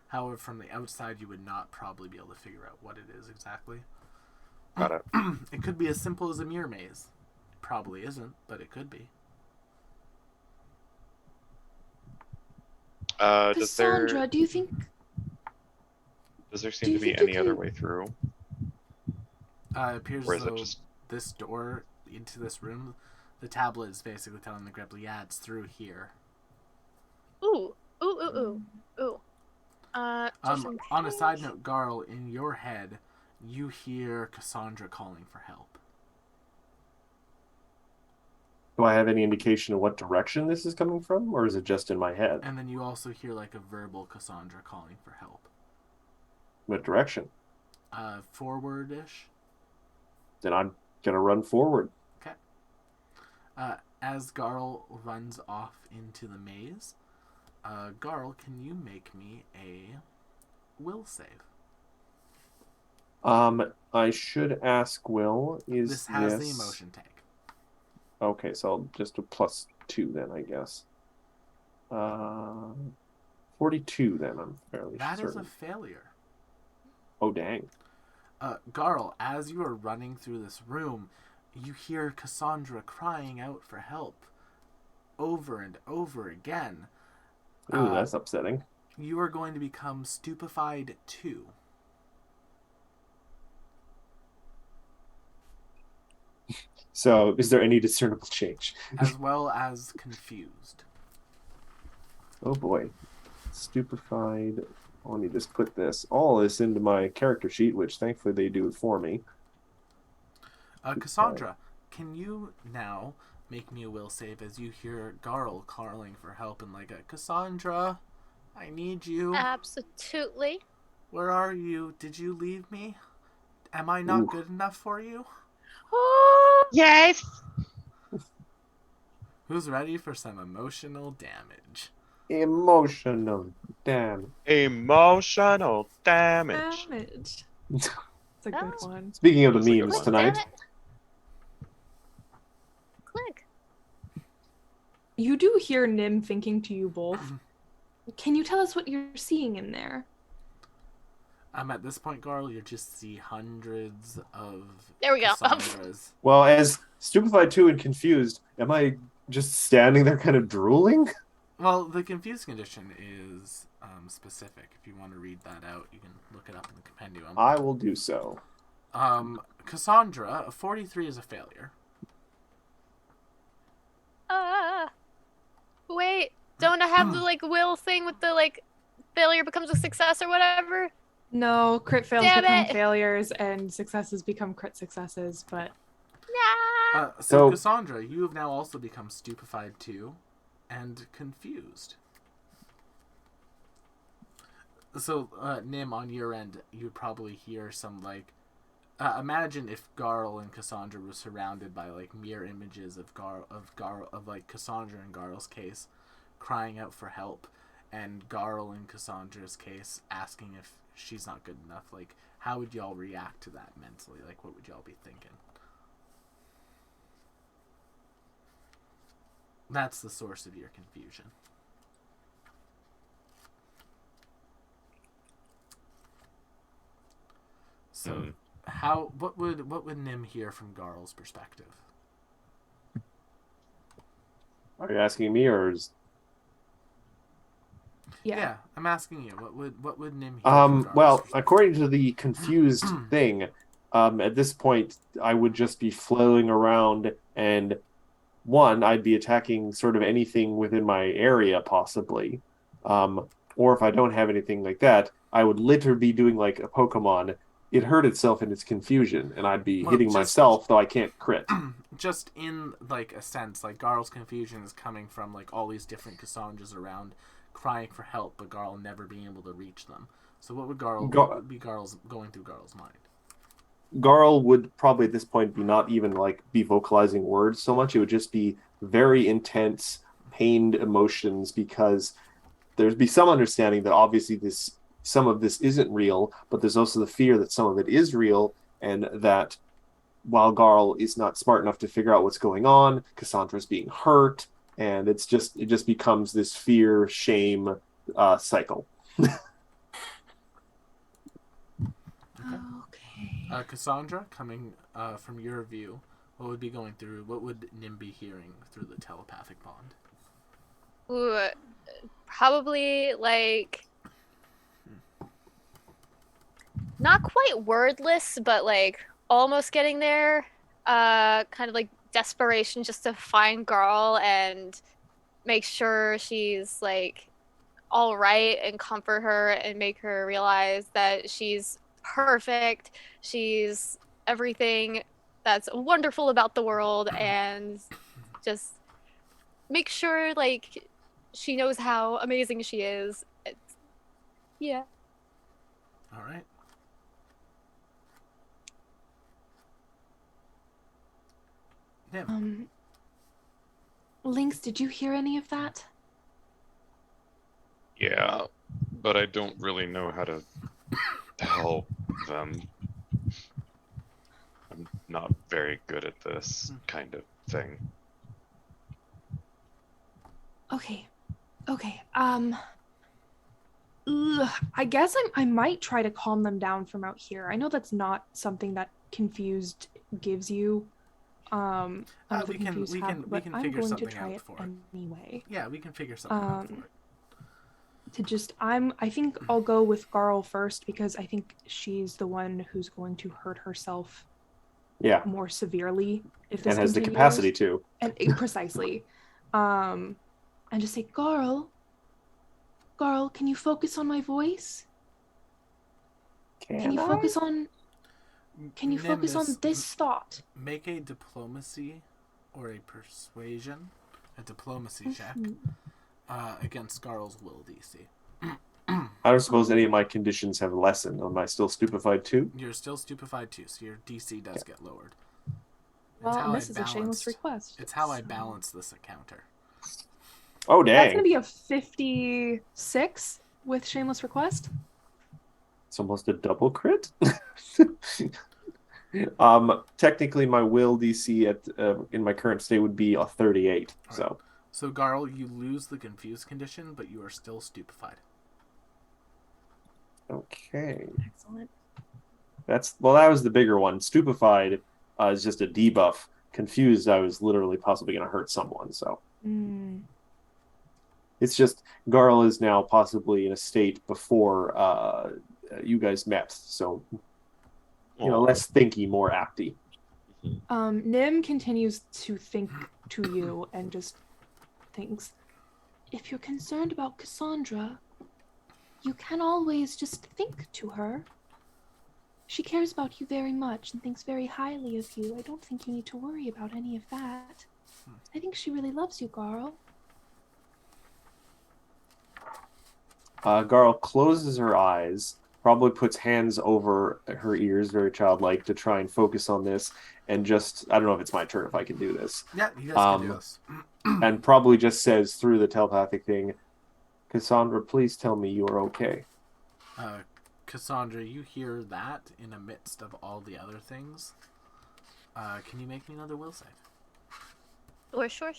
B: However, from the outside, you would not probably be able to figure out what it is exactly.
A: got it.
B: It could be as simple as a mirror maze. Probably isn't, but it could be.
A: Does
C: Cassandra, do you think?
A: there
C: do
A: seem
C: you
A: to be
C: think you
A: any other
C: can-
A: way through,
B: It appears
A: or
B: as
A: is it
B: though
A: just?
B: this door into this room, the tablet is basically telling the Gribble, yeah, it's through here.
D: Ooh, ooh, ooh, ooh, ooh. Just in
B: On a side
D: case.
B: note, Garl, in your head, you hear Cassandra calling for help.
E: Do I have any indication of what direction this is coming from, or is it just in my head?
B: And then you also hear like a verbal Cassandra calling for help.
E: What direction?
B: Forward-ish.
E: Then I'm gonna run forward.
B: Okay. As Garl runs off into the maze, Garl, can you make me a will save?
E: I should ask Will, is
B: This has the emotion tag.
E: Okay, so I'll just do +2 then, I guess. 42 then, I'm fairly
B: That is
E: certain.
B: a failure.
E: Oh, dang.
B: Garl, as you are running through this room, you hear Cassandra crying out for help over and over again.
E: Ooh, that's upsetting.
B: You are going to become stupefied 2.
E: So, is there any discernible change?
B: As well as confused.
E: Oh boy. Stupefied. Let me just put all this into my character sheet, which thankfully they do it for me.
B: Cassandra, can you now make me a will save as you hear Garl calling for help and like a Cassandra, I need you.
D: Absolutely.
B: Where are you? Did you leave me? Am I not
E: Ooh.
B: good enough for you?
A: Yes.
B: Who's ready for some emotional damage?
E: Emotional. Damn.
A: Emotional damage.
C: Damage. It's a good
D: Oh.
C: one.
E: Speaking of the
A: That's a good
E: memes
A: one.
E: tonight,
D: Damn it. Click.
C: You do hear Nim thinking to you both. Can you tell us what you're seeing in there?
B: At this point, Garl, you just see hundreds of
D: There we go.
B: Cassandras.
E: well, as stupefied 2 and confused, am I just standing there kind of drooling?
B: Well, the confused condition is specific. If you want to read that out, you can look it up in the compendium.
E: I will do so.
B: Cassandra, a 43 is a failure.
D: Wait, don't I have the like will thing with the like failure becomes a success or whatever?
C: No, crit fails
D: Damn
C: become
D: it.
C: failures and successes become crit successes, but
D: Nah.
B: So
E: So-
B: Cassandra, you have now also become stupefied 2 and confused. So, Nim, on your end, you'd probably hear some, like... imagine if Garl and Cassandra were surrounded by, like, mirror images of like, Cassandra in Garl's case, crying out for help, and Garl in Cassandra's case asking if she's not good enough. Like, how would y'all react to that mentally? Like, what would y'all be thinking? That's the source of your confusion. So, what would Nim hear from Garl's perspective?
E: Are you asking me, or is...
C: yeah.
B: I'm asking you. What would Nim hear from Garl's
E: Well,
B: perspective?
E: according to the confused thing, at this point, I would just be flailing around, and one, I'd be attacking sort of anything within my area, possibly. Or if I don't have anything like that, I would literally be doing like a Pokemon. It hurt itself in its confusion, and I'd be
B: Well,
E: hitting
B: just-
E: myself, though I can't crit.
B: Just in like a sense, like Garl's confusion is coming from like all these different Cassandras around crying for help, but Garl never being able to reach them. So what would what would be Garl's going through Garl's mind?
E: Garl would probably at this point be not even like be vocalizing words so much. It would just be very intense, pained emotions, because there'd be some understanding that obviously some of this isn't real, but there's also the fear that some of it is real, and that while Garl is not smart enough to figure out what's going on, Cassandra's being hurt, and it just becomes this fear shame cycle.
C: Okay.
B: Cassandra, coming from your view, what would be going through? What would Nim be hearing through the telepathic bond?
D: Ooh, probably like not quite wordless, but like almost getting there. Kind of like desperation just to find Garl and make sure she's like all right and comfort her and make her realize that she's perfect. She's everything that's wonderful about the world, and just make sure like she knows how amazing she is. Yeah.
B: All right. Nim.
C: Lynx, did you hear any of that?
A: Yeah, but I don't really know how to help them. I'm not very good at this kind of thing.
C: Okay. I guess I might try to calm them down from out here. I know that's not something that Confused gives you. Under the
B: We can
C: Confused
B: we
C: hack,
B: can we
C: but
B: can
C: I'm
B: figure
C: going to
B: something
C: try
B: out
C: it
B: for it.
C: anyway.
B: Yeah, we can figure something out for it.
C: To just I think I'll go with Garl first because I think she's the one who's going to hurt herself
E: Yeah,
C: more severely if this
E: and has the
C: continues.
E: capacity to.
C: And precisely. And just say, Garl, can you focus on my voice? Can you focus on
B: Nimbus,
C: this thought?
B: Make a diplomacy or a persuasion, a diplomacy check against Garl's will DC.
E: I don't suppose any of my conditions have lessened. Am I still stupefied too?
B: You're still stupefied too, so your DC does get lowered. It's
C: Well,
B: how
C: and
B: I
C: this is a shameless
B: balanced-
C: request.
B: It's how I
C: so-
B: balance this encounter.
E: Oh,
C: That's
E: dang.
C: gonna be a 56 with shameless request.
E: It's almost a double crit. Technically, my will DC at in my current state would be a 38. So
B: So Garl, you lose the confused condition, but you are still stupefied.
E: okay,
C: Excellent.
E: that was the bigger one. Stupefied is just a debuff. Confused, I was literally possibly going to hurt someone. So it's just Garl is now possibly in a state before you guys met. So less thinky, more acty.
C: Nim continues to think to you and just thinks, if you're concerned about Cassandra, you can always just think to her. She cares about you very much and thinks very highly of you. I don't think you need to worry about any of that. I think she really loves you, Garl.
E: Garl closes her eyes, probably puts hands over her ears, very childlike, to try and focus on this, and just, I don't know if it's my turn if I can do this,
B: Yeah, you guys can do this.
E: and probably just says through the telepathic thing, Cassandra, please tell me you are okay.
B: Cassandra, you hear that in the midst of all the other things. Can you make me another will save?
D: Sure.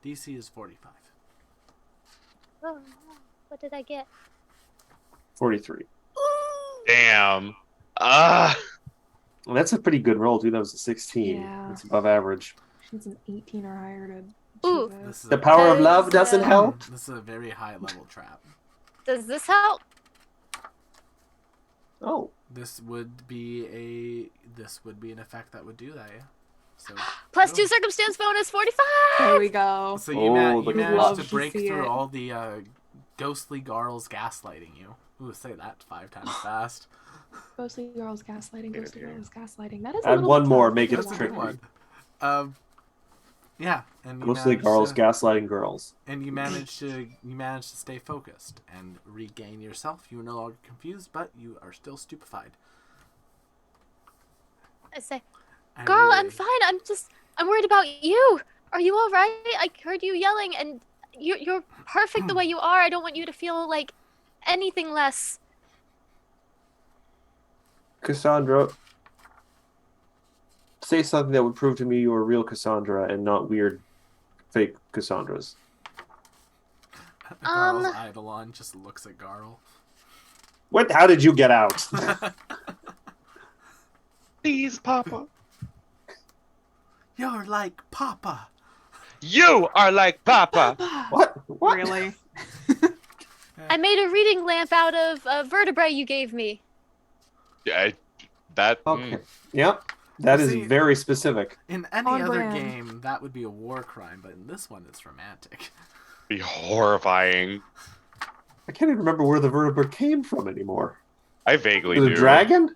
B: DC is 45.
D: Oh, what did I get?
E: 43.
A: Damn. Ah.
E: Well, that's a pretty good roll, too. That was a 16.
C: Yeah.
E: It's above average.
C: She needs an 18 or higher to
D: Ooh.
C: achieve
B: This is
E: The
B: a
E: power of
D: Because,
E: love doesn't help.
B: This is a very high level trap.
D: Does this help?
E: Oh.
B: This would be an effect that would do that, yeah. So
D: Plus
B: cool.
D: 2 circumstance bonus, 45!
C: There we go.
B: So
E: Oh,
B: you
E: look at
B: managed
C: that.
B: to break
C: Love to see
B: through
C: it.
B: all the ghostly Garls gaslighting you. Ooh, say that 5 times fast.
C: Ghostly girls gaslighting,
A: Yeah,
C: ghostly
A: yeah.
C: girls gaslighting. That is a
E: Add
C: little
E: one
C: bit
E: more,
C: tough.
E: make it
B: That's a good
E: tricky.
B: one. Yeah, and you
E: Mostly
B: managed
E: girls
B: to,
E: gaslighting girls.
B: and you managed to stay focused and regain yourself. You are no longer confused, but you are still stupefied.
D: I say,
B: I
D: Girl,
B: really-
D: I'm fine. I'm worried about you. Are you all right? I heard you yelling, and you're perfect the way you are. I don't want you to feel like anything less.
E: Cassandra, say something that would prove to me you are real Cassandra and not weird fake Cassandras.
B: Garl's Eidolon just looks at Garl.
E: What? How did you get out?
A: Please, Papa.
B: You're like Papa.
A: You are like Papa.
E: What? What?
C: Really?
D: I made a reading lamp out of a vertebrae you gave me.
A: Yeah, that.
E: Okay. Yep. That is
B: See-
E: very specific.
B: In any
C: On
B: other
C: brand.
B: game, that would be a war crime, but in this one, it's romantic.
A: Be horrifying.
E: I can't even remember where the vertebra came from anymore.
A: I vaguely
E: The
A: do.
E: dragon?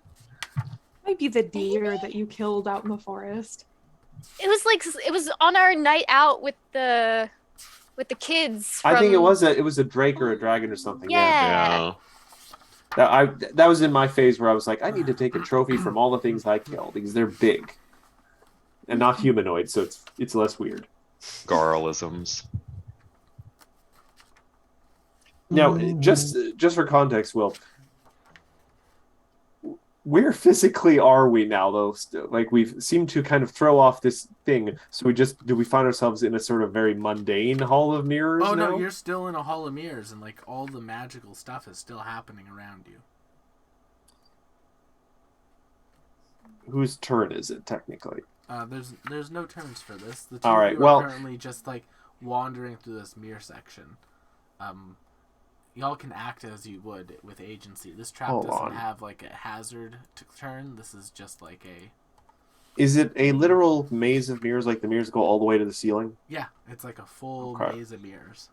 C: Might be the deer that you killed out in the forest.
D: It was on our night out with the kids.
E: I think it
D: from-
E: was a drake or a dragon or something.
D: Yeah.
A: Yeah.
E: That was in my phase where I was like, I need to take a trophy from all the things I kill because they're big and not humanoid, so it's less weird.
A: Garlisms.
E: Now, just for context, Will, where physically are we now, though? Like we've seemed to kind of throw off this thing, so do we find ourselves in a sort of very mundane hall of mirrors
B: Oh
E: now?
B: no, you're still in a hall of mirrors, and like all the magical stuff is still happening around you.
E: Whose turn is it technically?
B: There's no turns for this. The two
E: All
B: of
E: right,
B: you
E: well-
B: are currently just like wandering through this mirror section. Y'all can act as you would with agency. This trap
E: Hold
B: doesn't
E: on.
B: have like a hazard to turn. This is just like a
E: Is it a literal maze of mirrors, like the mirrors go all the way to the ceiling?
B: yeah. It's like a full
E: Okay.
B: maze of mirrors.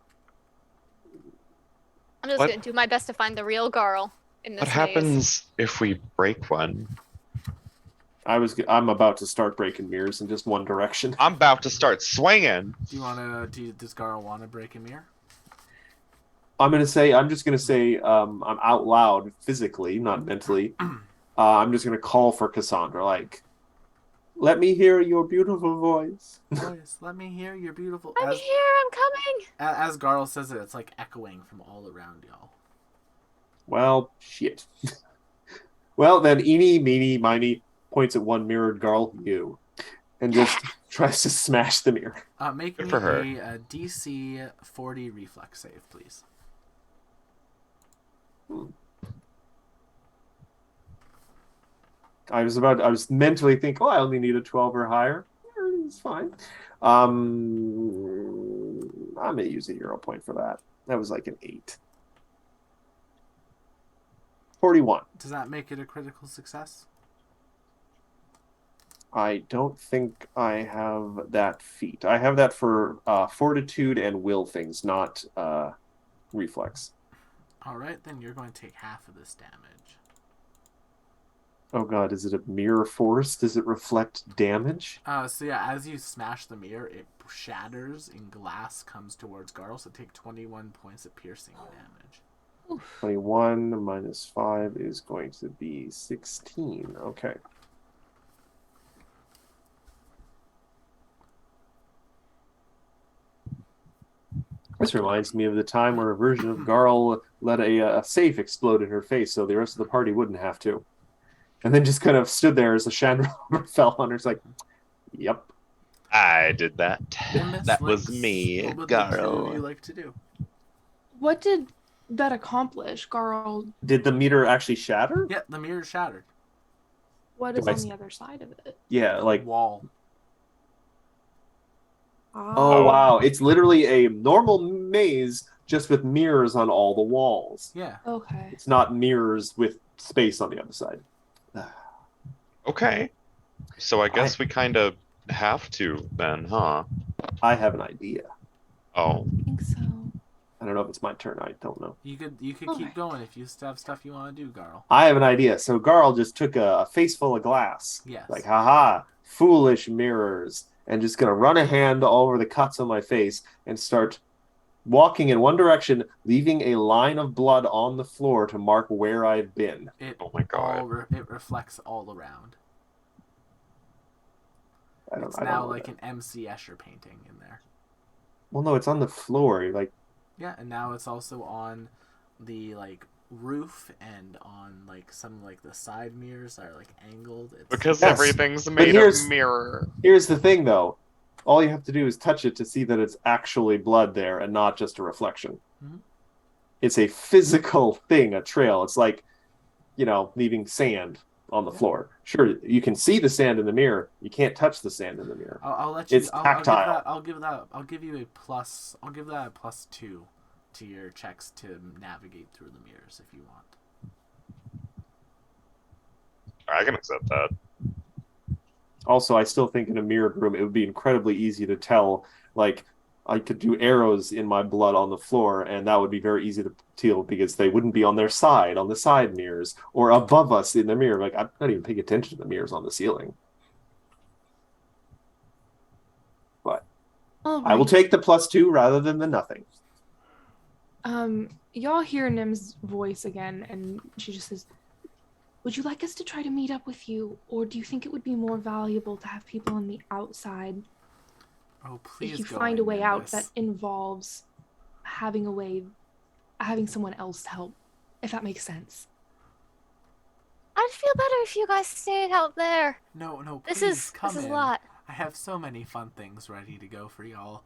D: I'm just
A: What-
D: gonna do my best to find the real Garl in this
A: What
D: maze.
A: happens if we break one?
E: I'm about to start breaking mirrors in just one direction.
A: I'm about to start swinging.
B: Does Garl want to break a mirror?
E: I'm just gonna say, I'm out loud physically, not mentally. I'm just gonna call for Cassandra, like, let me hear your beautiful voice.
B: Voice, let me hear your beautiful.
D: I'm
B: As,
D: here. I'm coming.
B: as Garl says it, it's like echoing from all around y'all.
E: Well, shit. Well, then, eeny, meeny, miny points at one mirrored girl, you, and just tries to smash the mirror.
B: Make
A: Good
B: me
A: for her.
B: a DC 40 reflex save, please.
E: I was mentally thinking, oh, I only need a 12 or higher. It's fine. I may use a hero point for that. That was like an 8. 41.
B: Does that make it a critical success?
E: I don't think I have that feat. I have that for fortitude and will things, not reflex.
B: Alright, then you're going to take half of this damage.
E: Oh god, is it a mirror force? Does it reflect damage?
B: So yeah, as you smash the mirror, it shatters and glass comes towards Garl, so take 21 points of piercing damage.
E: 21 minus 5 is going to be 16. Okay. This reminds me of the time where a version of Garl let a safe explode in her face so the rest of the party wouldn't have to. And then just kind of stood there as the chandelier fell on her. It's like, yep.
A: I did that.
B: Miss
A: That was
B: Lynx,
A: me,
B: what would the two of you
A: Garl.
B: like to do?
C: What did that accomplish, Garl?
E: Did the meter actually shatter?
B: Yeah, the mirror shattered.
C: What is
E: Do I
C: on
E: s-
C: the other side of it?
E: Yeah, like,
B: Wall.
E: oh
A: Oh.
E: wow. It's literally a normal maze just with mirrors on all the walls.
B: Yeah.
C: Okay.
E: It's not mirrors with space on the other side.
A: Okay. So I guess we kind of have to then, huh?
E: I have an idea.
A: Oh.
C: I think so.
E: I don't know if it's my turn. I don't know.
B: You could keep
C: Alright.
B: going if you still have stuff you want to do, Garl.
E: I have an idea. So Garl just took a face full of glass.
B: Yes.
E: Like, haha, foolish mirrors. And just going to run a hand all over the cuts on my face and start walking in one direction, leaving a line of blood on the floor to mark where I've been.
B: It
A: Oh my god.
B: it reflects all around. It's
E: I don't
B: now
E: know
B: like
E: that.
B: an MC Escher painting in there.
E: Well, no, it's on the floor. Like,
B: Yeah, and now it's also on the like roof and on like some like the side mirrors are like angled. It's,
A: Because
E: Yes.
A: everything's made
E: here's-
A: of mirror.
E: here's the thing, though. All you have to do is touch it to see that it's actually blood there and not just a reflection.
B: Mhm.
E: It's a physical thing, a trail. It's like, leaving sand on the floor. Sure, you can see the sand in the mirror. You can't touch the sand in the mirror.
B: I'll let you.
E: It's tactile.
B: I'll give you a plus. I'll give that a +2 to your checks to navigate through the mirrors if you want.
A: I can accept that.
E: Also, I still think in a mirrored room, it would be incredibly easy to tell. Like, I could do arrows in my blood on the floor, and that would be very easy to tell because they wouldn't be on their side, on the side mirrors, or above us in the mirror. Like, I'm not even paying attention to the mirrors on the ceiling. But
C: All
E: I will
C: right.
E: take the +2 rather than the nothing.
C: Y'all hear Nim's voice again, and she just says, "Would you like us to try to meet up with you, or do you think it would be more valuable to have people on the outside
B: Oh, please.
C: if you
B: go
C: find a
B: in,
C: way out
B: Nimbus.
C: that involves having someone else help, if that makes sense?"
D: I'd feel better if you guys stayed out there.
B: No,
D: This
B: please
D: is
B: come
D: this is
B: in.
D: a lot.
B: I have so many fun things ready to go for y'all.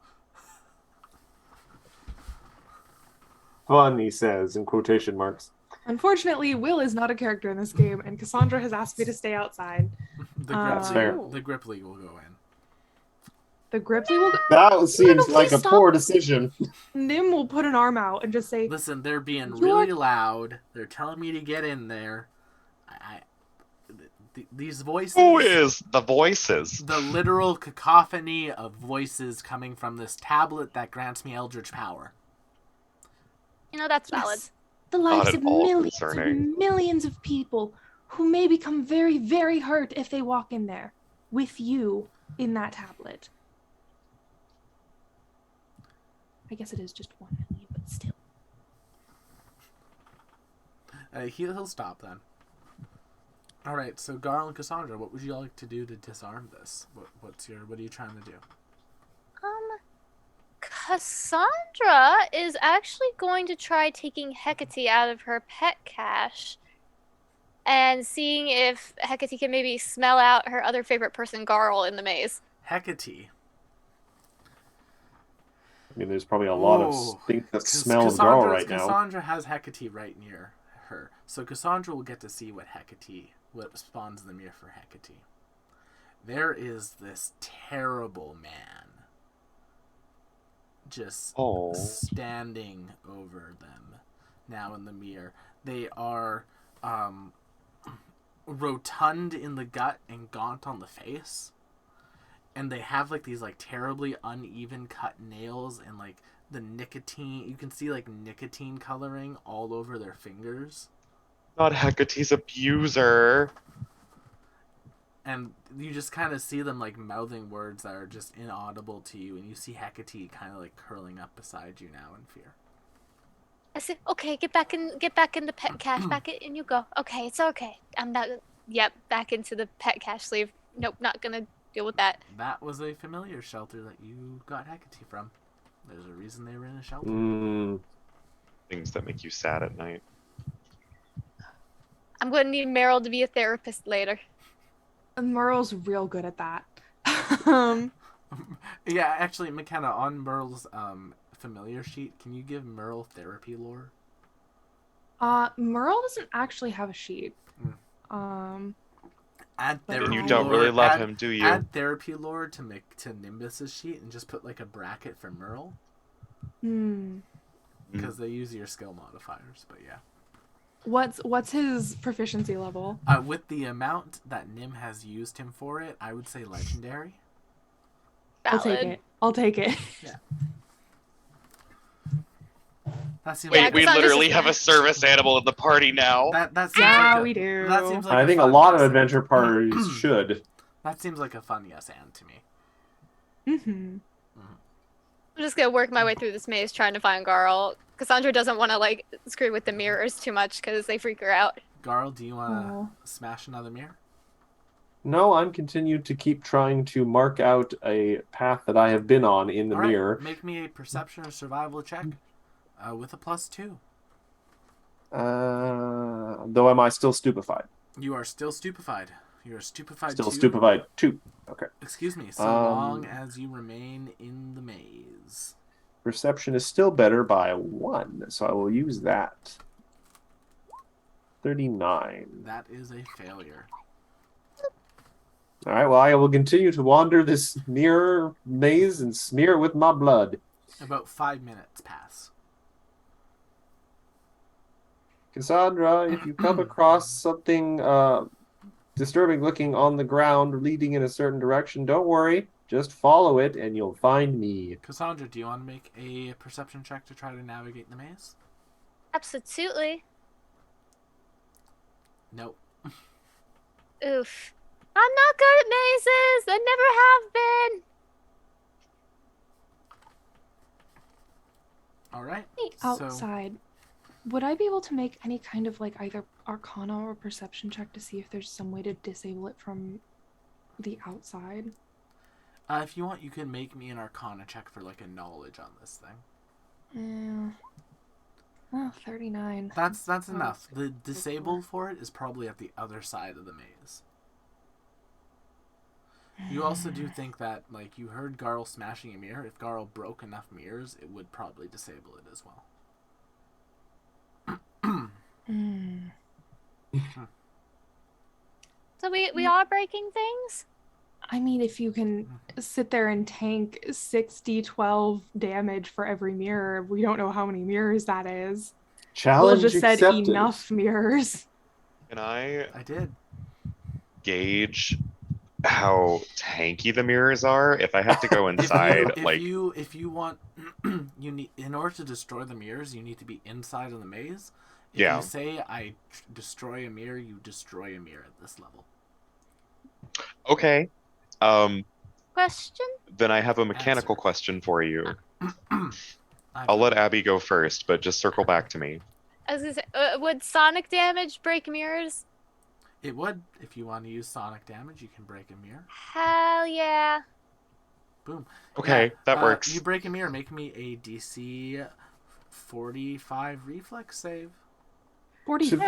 E: Fun, he says, in quotation marks.
C: Unfortunately, Will is not a character in this game, and Cassandra has asked me to stay outside.
B: The
C: That's
B: Gripply,
E: fair.
B: the Gripply will go in.
C: The Gripply will.
E: That seems like
D: please
E: a
D: stop.
E: poor decision.
C: Nim will put an arm out and just say,
B: Listen, they're being
C: You're-
B: really loud. They're telling me to get in there. These voices.
A: Who is the voices?
B: The literal cacophony of voices coming from this tablet that grants me eldritch power.
D: You know, that's valid.
C: "Yes, the lives
A: at
C: of
A: all
C: millions
A: concerning.
C: and millions of people who may become very, very hurt if they walk in there with you in that tablet." I guess it is just 1 million, but still.
B: He'll stop then. All right, so Garl and Cassandra, what would you like to do to disarm this? What are you trying to do?
D: Cassandra is actually going to try taking Hecate out of her pet cache and seeing if Hecate can maybe smell out her other favorite person, Garl, in the maze.
B: Hecate.
E: I mean, there's probably a lot of
B: Oh,
E: things that smell of Garl right now.
B: Cassandra has Hecate right near her, so Cassandra will get to see what spawns in the mirror for Hecate. There is this terrible man just
A: Oh.
B: standing over them now in the mirror. They are rotund in the gut and gaunt on the face. And they have like these like terribly uneven cut nails and like the nicotine. You can see like nicotine coloring all over their fingers.
A: Not Hecate's abuser.
B: And you just kind of see them like mouthing words that are just inaudible to you. And you see Hecate kind of like curling up beside you now in fear.
D: I said, "Okay, get back in the pet cache. Back in you go. Okay, it's okay. I'm not. Yep, back into the pet cache sleeve. Nope, not gonna deal with that."
B: That was a familiar shelter that you got Hecate from. There's a reason they were in a shelter.
A: Things that make you sad at night.
D: I'm gonna need Meryl to be a therapist later.
C: Merle's real good at that. um,
B: Yeah, actually, McKenna, on Merle's familiar sheet, can you give Merle therapy lore?
C: Merle doesn't actually have a sheet.
B: Add
C: But
B: therapy
A: And you
C: I-
A: don't
B: lore-
A: really love
B: add-
A: him, do you?
B: Add therapy lore to Nimbus's sheet and just put like a bracket for Merle because they use your skill modifiers. But yeah,
C: What's his proficiency level?
B: with the amount that Nim has used him for it, I would say legendary.
D: Valid.
C: I'll take it.
B: That seems
D: Yeah,
A: Wait, we
D: Cassandra's
A: literally
D: just
A: have a service animal in the party now.
B: that seems
C: Yeah,
B: like a,
C: we do.
B: That seems like
E: I think a
B: fun
E: lot of
B: yes
E: adventure
B: and.
E: parties should.
B: That seems like a fun yes and to me.
C: Mm-hmm.
D: I'm just gonna work my way through this maze trying to find Garl. Cassandra doesn't want to like screw with the mirrors too much because they freak her out.
B: Garl, do you want to
C: Oh.
B: smash another mirror?
E: No, I'm continued to keep trying to mark out a path that I have been on in the
B: All right,
E: mirror.
B: make me a perception or survival check with a +2.
E: Though am I still stupefied?
B: You are still stupefied. You are stupefied.
E: Still
B: too.
E: stupefied 2. Okay.
B: Excuse me. So long as you remain in the maze.
E: Perception is still better by 1, so I will use that. 39.
B: That is a failure.
E: All right, well, I will continue to wander this mirror maze and smear it with my blood.
B: About 5 minutes pass.
E: Cassandra, if you come across something disturbing looking on the ground leading in a certain direction, don't worry. Just follow it and you'll find me.
B: Cassandra, do you want to make a perception check to try to navigate the maze?
D: Absolutely.
B: Nope.
D: Oof. I'm not good at mazes. I never have been.
B: All right.
C: Outside, would I be able to make any kind of like either Arcana or Perception check to see if there's some way to disable it from the outside?
B: If you want, you can make me an Arcana check for like a knowledge on this thing.
C: Yeah. Oh, 39.
B: That's enough. The disabled for it is probably at the other side of the maze. You also do think that, like, you heard Garl smashing a mirror. If Garl broke enough mirrors, it would probably disable it as well.
D: So we are breaking things?
C: I mean, if you can sit there and tank 6d12 damage for every mirror, we don't know how many mirrors that is.
E: Challenge
C: Will just said
E: accepted.
C: enough mirrors.
A: Can I
B: I did.
A: gauge how tanky the mirrors are? If I have to go inside,
B: If you want, you need, in order to destroy the mirrors, you need to be inside of the maze. If
A: Yeah.
B: you say I destroy a mirror, you destroy a mirror at this level.
A: Okay.
D: Question?
A: Then I have a mechanical
B: Answer.
A: question for you.
B: I've
A: I'll let
B: got-
A: Abby go first, but just circle back to me.
D: I was gonna say, would sonic damage break mirrors?
B: It would. If you want to use sonic damage, you can break a mirror.
D: Hell yeah.
B: Boom.
A: Okay,
B: Yeah,
A: that works.
B: You break a mirror, make me a DC 45 reflex save.
C: 45?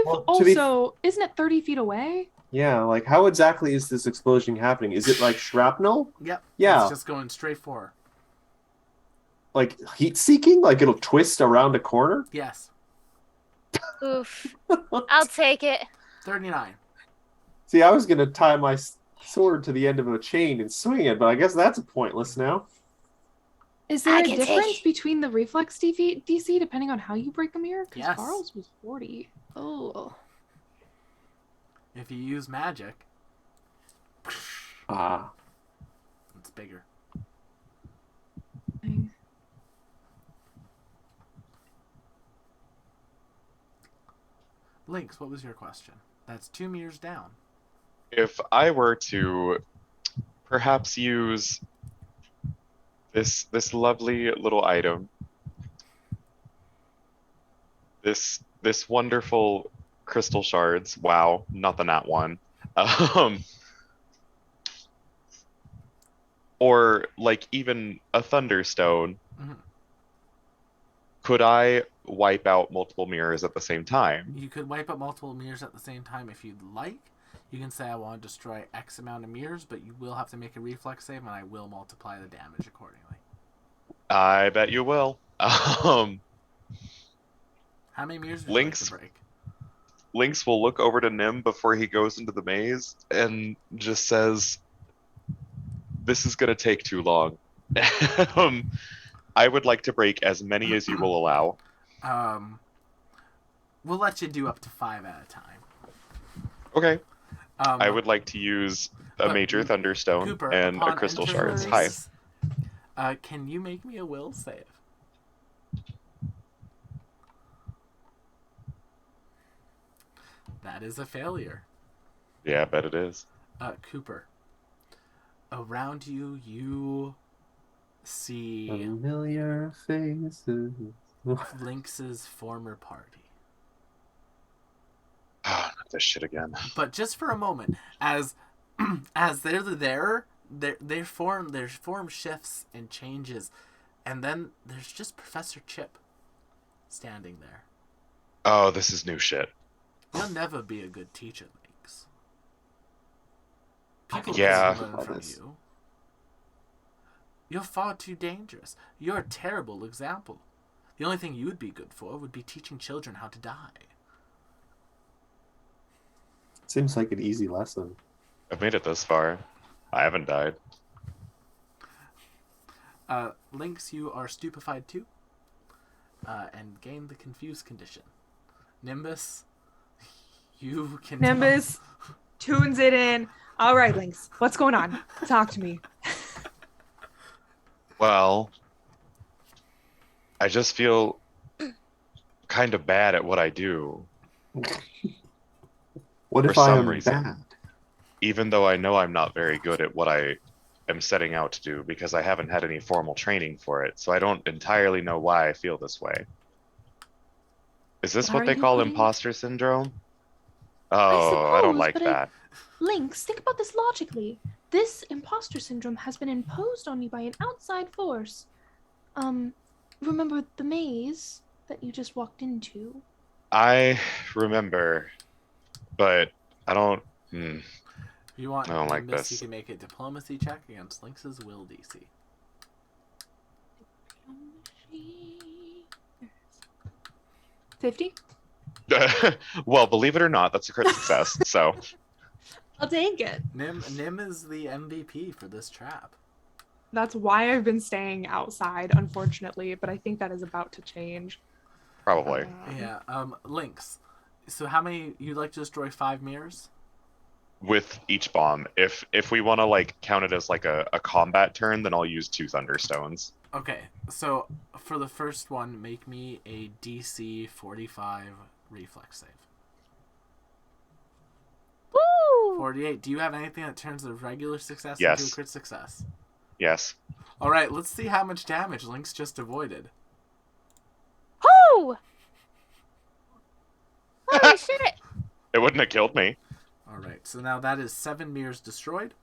E: Well, to be-
C: Also, isn't it 30 feet away?
E: Yeah, like how exactly is this explosion happening? Is it like shrapnel?
B: Yep.
E: Yeah.
B: It's just going straight for her.
E: Like heat seeking? Like it'll twist around a corner?
B: Yes.
D: Oof. I'll take it.
B: 39.
E: See, I was gonna tie my sword to the end of a chain and swing it, but I guess that's pointless now.
C: Is there
D: I
C: a
D: can take
C: difference
D: it.
C: between the reflex DC depending on how you break a mirror? Because
B: Yes.
C: Carl's was 40. Oh.
B: If you use magic,
E: Ah.
B: it's bigger.
C: Dang.
B: Lynx, what was your question? That's 2 meters down.
A: If I were to perhaps use this lovely little item, this wonderful crystal shards. Wow, not the nat one. Um, or like even a thunderstone.
B: Mhm.
A: Could I wipe out multiple mirrors at the same time?
B: You could wipe out multiple mirrors at the same time if you'd like. You can say I want to destroy X amount of mirrors, but you will have to make a reflex save, and I will multiply the damage accordingly.
A: I bet you will.
B: How many mirrors would you like
A: Lynx.
B: to break?
A: Lynx will look over to Nim before he goes into the maze and just says, "This is gonna take too long. I would like to break as many as you will allow."
B: We'll let you do up to 5 at a time.
A: Okay.
B: Um,
A: I would like to use a
B: but
A: major thunderstone
B: Cooper,
A: and a
B: upon
A: crystal
B: entering
A: shards.
B: the
A: Hi.
B: maze, can you make me a will save? That is a failure.
A: Yeah, I bet it is.
B: Cooper, around you, you see
E: Familiar faces.
B: Lynx's former party.
A: Ah, not this shit again.
B: But just for a moment, as they're there, their form shifts and changes, and then there's just Professor Chip standing there.
A: Oh, this is new shit.
B: You'll never be a good teacher, Lynx. People
A: Yeah.
B: can learn from you. You're far too dangerous. You're a terrible example. The only thing you would be good for would be teaching children how to die.
E: Seems like an easy lesson.
A: I've made it this far. I haven't died.
B: Lynx, you are stupefied too, and gain the confused condition. Nimbus, you can.
C: Nimbus tunes it in. All right, Lynx, what's going on? Talk to me.
A: Well, I just feel kind of bad at what I do,
E: What
A: For
E: if I
A: some
E: am
A: reason.
E: bad?
A: even though I know I'm not very good at what I am setting out to do because I haven't had any formal training for it. So I don't entirely know why I feel this way. Is this
F: What
A: what
F: are
A: they
F: you
A: call
F: putting-
A: imposter syndrome? Oh, I don't
F: suppose,
A: like
F: but
A: that.
F: Lynx, think about this logically. This imposter syndrome has been imposed on you by an outside force. Remember the maze that you just walked into?
A: I remember, but I don't. Hmm.
B: If you want
A: I don't like
B: Nimbus, you
A: this.
B: can make a diplomacy check against Lynx's will DC.
C: $50?
A: Well, believe it or not, that's a crit success. So
F: I'll take it.
B: Nim is the MVP for this trap.
C: That's why I've been staying outside, unfortunately, but I think that is about to change.
A: probably.
B: Yeah. Lynx. So how many? You'd like to destroy 5 mirrors?
A: With each bomb, if we want to like count it as like a combat turn, then I'll use 2 thunderstones.
B: Okay. So for the first one, make me a DC 45 reflex save.
D: Woo!
B: 48. Do you have anything that turns a regular success
A: Yes.
B: into a crit success?
A: Yes.
B: All right. Let's see how much damage Lynx just avoided.
D: Woo! Holy shit!
A: It wouldn't have killed me.
B: All right. So now that is 7 mirrors destroyed.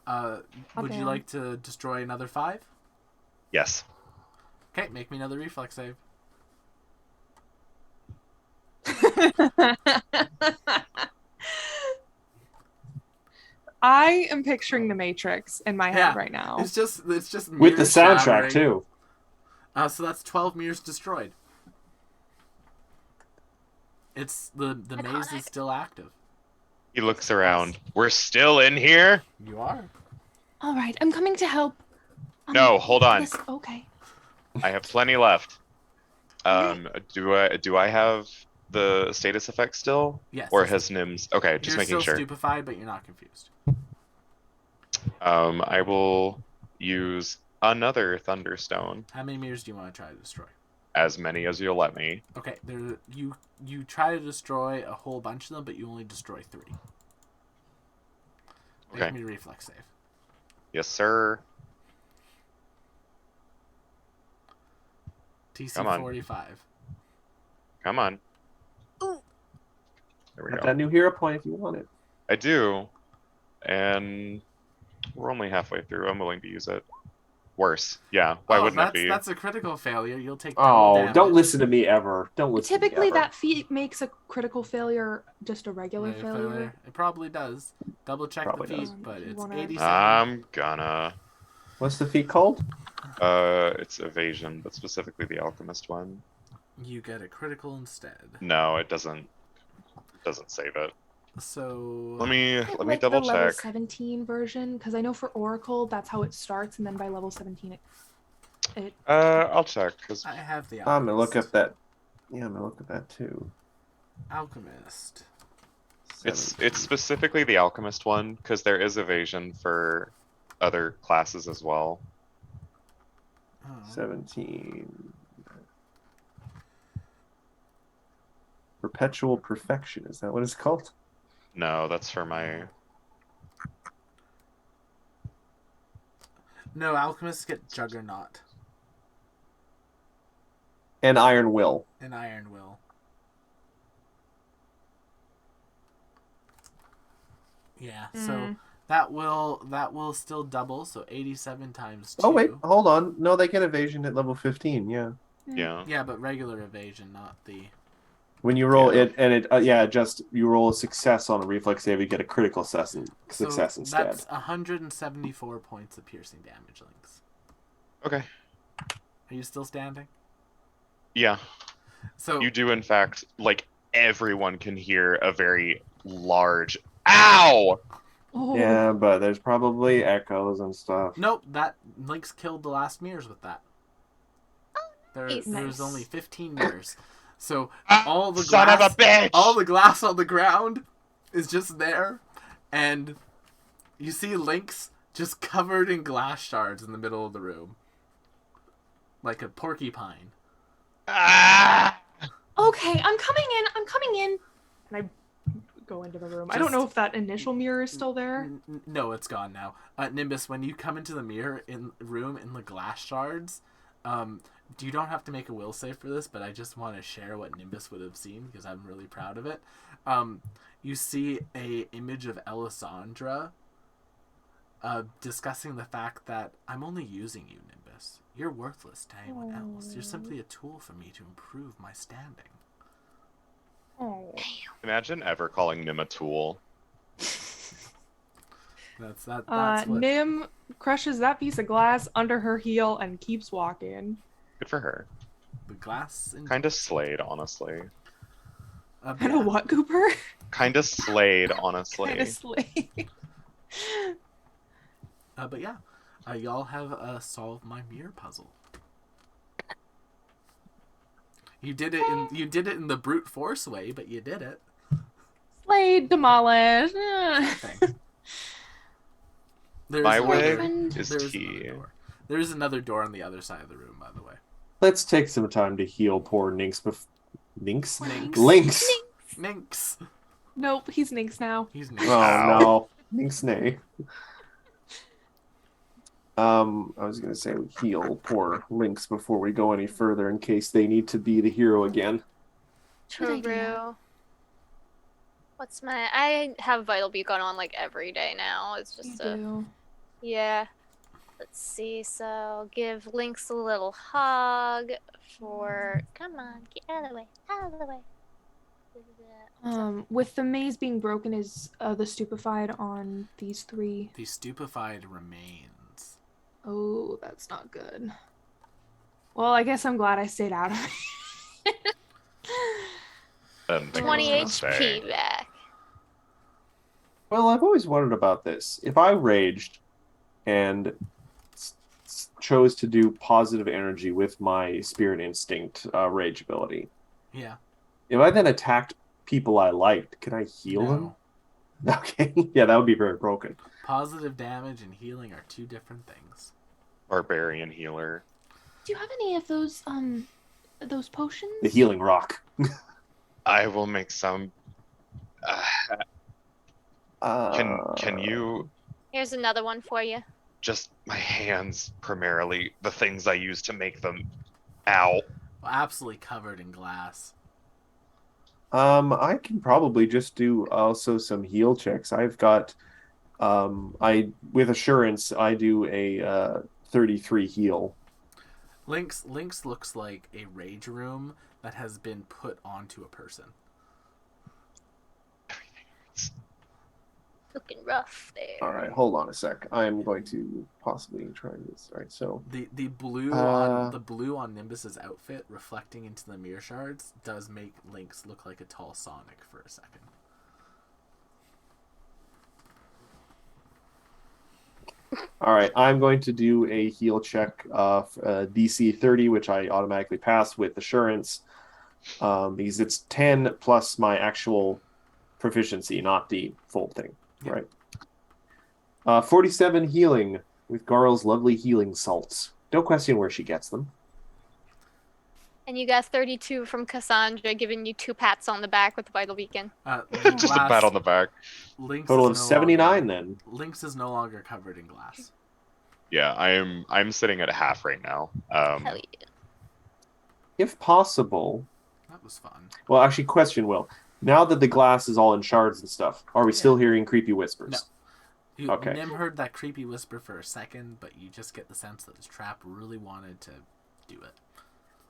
B: Would you
C: damn.
B: like to destroy another 5?
A: Yes.
B: Okay. Make me another reflex save.
C: I am picturing the Matrix in my
B: Yeah.
C: head right now.
B: It's just
E: With the
B: mirrors
E: soundtrack
B: shattering.
E: too.
B: So that's 12 mirrors destroyed. It's the maze
D: Iconic.
B: is still active.
A: He looks around. We're still in here?
B: You are.
F: All right, I'm coming to help.
A: No, hold on.
F: Listen, okay.
A: I have plenty left. Do I have the status effect still?
B: Yes.
A: Or
B: that's-
A: has Nims? Okay, just
B: you're
A: making
B: still
A: sure.
B: stupefied, but you're not confused.
A: I will use another thunderstone,
B: How many mirrors do you want to try to destroy?
A: as many as you'll let me.
B: Okay, you try to destroy a whole bunch of them, but you only destroy 3. Make
A: Okay.
B: me a reflex save.
A: Yes, sir.
B: TC
A: Come on.
B: 45.
A: Come on.
D: Ooh.
A: There we
E: Have
A: go.
E: that new hero point if you want it.
A: I do. And we're only halfway through. I'm willing to use it. Worse. Yeah. Why wouldn't it be?
B: That's a critical failure. You'll take double
E: Oh,
B: damage.
E: don't listen to me ever. Don't listen
C: Typically,
E: to me ever.
C: that feat makes a critical failure just a regular
B: Regular
C: failure.
B: It probably does. Double check
E: Probably
B: the feat,
E: does.
B: but
C: You
B: it's
C: wanna-
B: 87.
A: I'm gonna.
E: What's the feat called?
A: It's evasion, but specifically the alchemist one.
B: You get a critical instead.
A: No, it doesn't. It doesn't save it.
B: So
A: Let me
C: Is it
A: let me
C: like
A: double
C: the level
A: check.
C: 17 version, because I know for Oracle that's how it starts, and then by level 17 it
A: I'll check because
B: I have the
E: I'm gonna look
B: alchemist.
E: up that. Yeah, I'm gonna look at that too.
B: Alchemist.
A: it's specifically the alchemist one because there is evasion for other classes as well.
B: Oh.
E: 17. Perpetual perfection. Is that what it's called?
A: No, that's for my.
B: No, alchemists get Juggernaut
E: And Iron Will.
B: and Iron Will. Yeah, so
C: Mm.
B: that will still double, so 87 times 2.
E: Oh wait, hold on. No, they get evasion at level 15. Yeah.
A: Yeah.
B: Yeah, but regular evasion, not the.
E: When you roll
A: Yeah.
E: it, and it just you roll a success on a reflex save, you get a critical success
B: So
E: instead.
B: that's 174 points of piercing damage, Lynx.
A: Okay.
B: Are you still standing?
A: Yeah.
B: So
A: You do in fact like everyone can hear a very large Ow!
C: Oh.
E: Yeah, but there's probably echoes and stuff.
B: Nope, that Lynx killed the last mirrors with that.
D: Nice.
B: There's
C: Nice.
B: only 15 mirrors. So
A: Ah,
B: all the
A: son
B: glass,
A: of a bitch!
B: all the glass on the ground is just there, and you see Lynx just covered in glass shards in the middle of the room, like a porcupine.
A: Ah!
C: Okay, I'm coming in. I'm coming in. And I go into the room. I don't
B: Just-
C: know if that initial mirror is still there.
B: No, it's gone now. Nimbus, when you come into the mirror in room in the glass shards, you don't have to make a will save for this, but I just want to share what Nimbus would have seen because I'm really proud of it. You see a image of Elisandra discussing the fact that I'm only using you, Nimbus. You're worthless to anyone else. You're simply a tool for me to improve my standing.
C: Oh.
A: Imagine ever calling Nim a tool.
B: That's what.
C: Nim crushes that piece of glass under her heel and keeps walking.
A: Good for her.
B: The glass.
A: Kind of slayed, honestly.
C: I know what, Cooper?
A: Kind of slayed, honestly.
C: Honestly.
B: But yeah, y'all have solved my mirror puzzle. You did it in the brute force way, but you did it.
C: Slayed, demolished.
B: Okay. There's
A: My
B: another-
A: way
B: there's
A: is
B: another
A: key.
B: door. There's another door on the other side of the room, by the way.
E: Let's take some time to heal poor Nynx. Nynx?
B: Lynx.
E: Lynx.
B: Minx.
C: Nope, he's Nynx now.
B: He's Minx.
E: Oh
A: Ow.
E: no, Nynx nay. I was gonna say we heal poor Lynx before we go any further in case they need to be the hero again.
F: Good idea.
D: True. What's my? I have Vital Beacon on like every day now. It's
C: You
D: just a
C: do.
D: yeah. Let's see. So give Lynx a little hug for. Come on, get out of the way. Out of the way.
C: With the maze being broken, is the stupefied on these three?
B: The stupefied remains.
C: Oh, that's not good. Well, I guess I'm glad I stayed out of it.
A: I didn't think it
D: 20
A: was gonna stay.
D: HP back.
E: Well, I've always wondered about this. If I raged and chose to do positive energy with my spirit instinct rage ability,
B: Yeah.
E: if I then attacked people I liked, can I heal them? Okay, yeah, that would be very broken.
B: Positive damage and healing are two different things.
A: Barbarian healer.
F: Do you have any of those potions?
E: The healing rock.
A: I will make some.
E: Uh,
A: Can you
D: Here's another one for you.
A: just my hands primarily, the things I use to make them. Ow.
B: Absolutely covered in glass.
E: I can probably just do also some heal checks. I've got, I with assurance I do a 33 heal.
B: Lynx looks like a rage room that has been put onto a person.
D: Looking rough there.
E: All right, hold on a sec. I am going to possibly try this. All right, so
B: The blue
E: Uh,
B: on Nimbus's outfit reflecting into the mirror shards does make Lynx look like a tall Sonic for a second.
E: all right, I'm going to do a heal check of DC 30, which I automatically pass with assurance, because it's 10 plus my actual proficiency, not the full thing.
B: Yeah.
E: Right. 47 healing with Garl's lovely healing salts. Don't question where she gets them.
D: And you got 32 from Cassandra, giving you 2 pats on the back with the Vital Beacon.
A: Just a pat on the back.
B: Lynx
E: Total of
B: is no
E: 79
B: longer-
E: then.
B: Lynx is no longer covered in glass.
A: Yeah, I'm sitting at half right now.
D: Hell yeah.
E: If possible,
B: That was fun.
E: well, actually, question, Will. Now that the glass is all in shards and stuff, are we still hearing creepy whispers?
B: No.
E: Okay.
B: Nim heard that creepy whisper for a second, but you just get the sense that this trap really wanted to do it.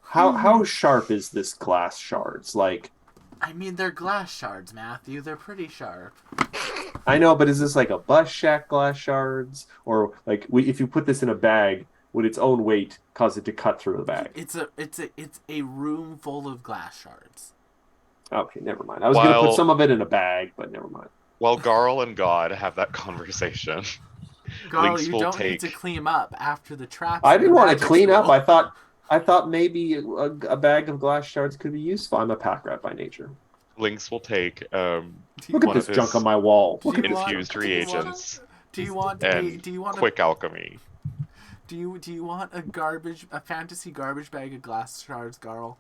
E: How sharp is this glass shards? Like,
B: I mean, they're glass shards, Matthew. They're pretty sharp.
E: I know, but is this like a bus shack glass shards, or like if you put this in a bag, would its own weight cause it to cut through the bag?
B: It's a room full of glass shards.
E: Okay, never mind. I was gonna
A: While-
E: put some of it in a bag, but never mind.
A: while Garl and God have that conversation,
B: Garl,
A: Lynx
B: you
A: will
B: don't need
A: take.
B: to clean up after the traps.
E: I
B: in the
E: didn't want to
B: magic
E: clean up.
B: school.
E: I thought maybe a bag of glass shards could be useful. I'm a pack rat by nature.
A: Lynx will take
B: Do you
E: Look at
A: one
E: this
A: of
E: junk
A: his
E: on my wall.
B: Do
E: Look
B: you
E: at this
B: want-
A: infused
E: junk.
B: do you want-
A: reagents
B: Do you want
A: and
B: do you want
A: quick alchemy.
B: do you want a fantasy garbage bag of glass shards, Garl?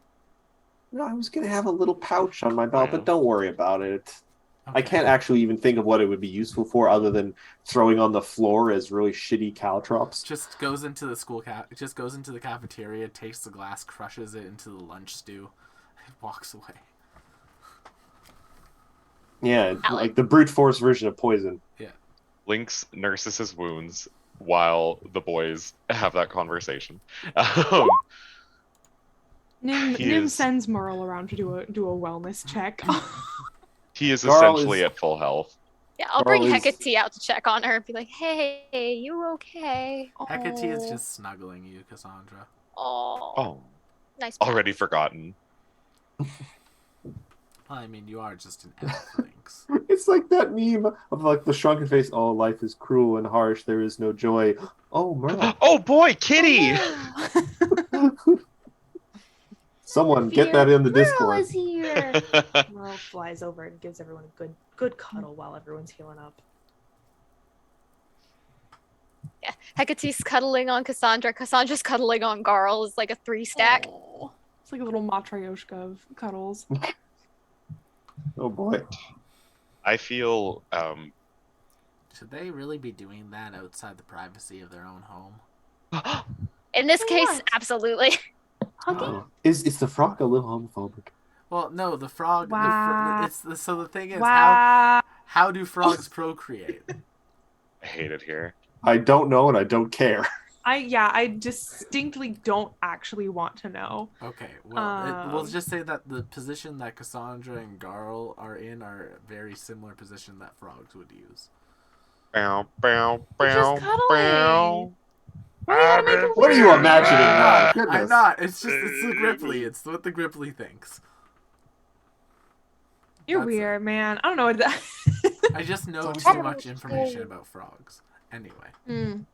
E: No, I was gonna have a little pouch on my belt,
A: Yeah.
E: but don't worry about it. I
B: Okay.
E: can't actually even think of what it would be useful for, other than throwing on the floor as really shitty caltrops.
B: Just goes into the just goes into the cafeteria, takes the glass, crushes it into the lunch stew, and walks away.
E: Yeah,
D: Alex.
E: like the brute force version of poison.
A: Lynx nurses his wounds while the boys have that conversation. Um,
C: Nim
A: He
C: Nim
A: is-
C: sends Merle around to do a wellness check.
A: he is
E: Garl
A: essentially
E: is-
A: at full health.
D: Yeah, I'll
E: Carl
D: bring
E: is-
D: Hecate out to check on her and be like, hey, you okay?
B: Hecate is
C: Oh.
B: just snuggling you, Cassandra.
D: Oh,
A: Oh,
D: nice.
A: already
D: pets.
A: forgotten.
B: Well, I mean, you are just an elf, Lynx.
E: It's like that meme of like the shrunken face. Oh, life is cruel and harsh. There is no joy. Oh, Merle.
A: Oh boy, Kitty!
E: Someone get that in the
F: Merle
E: Discord.
F: is here.
G: Merle flies over and gives everyone a good cuddle while everyone's healing up.
D: Yeah, Hecate's cuddling on Cassandra. Cassandra's cuddling on Garl. It's like a 3-stack.
C: Aw. It's like a little matryoshka of cuddles.
E: Oh boy.
A: I feel
B: Should they really be doing that outside the privacy of their own home?
D: In this
F: For
D: case,
F: what?
D: absolutely.
F: Hugging?
E: Is the frog a little homophobic?
B: Well, no, the frog.
C: Wow.
B: So the thing is,
C: Wow.
B: how do frogs procreate?
A: I hate it here.
E: I don't know and I don't care.
C: I distinctly don't actually want to know.
B: Okay, well, we'll
C: Um.
B: just say that the position that Cassandra and Garl are in are a very similar position that frogs would use.
A: Bow, bow,
F: They're
A: bow,
F: just cuddling.
A: bow.
C: Why do you gotta make it
E: What are you
C: weird?
E: imagining now?
B: I'm
E: Goodness.
B: not. It's the Gripply. It's what the Gripply thinks.
C: You're
B: That's it.
C: weird, man. I don't know what that.
B: I just know
E: It's
B: too
E: always-
B: much information about frogs. Anyway.
C: Mm.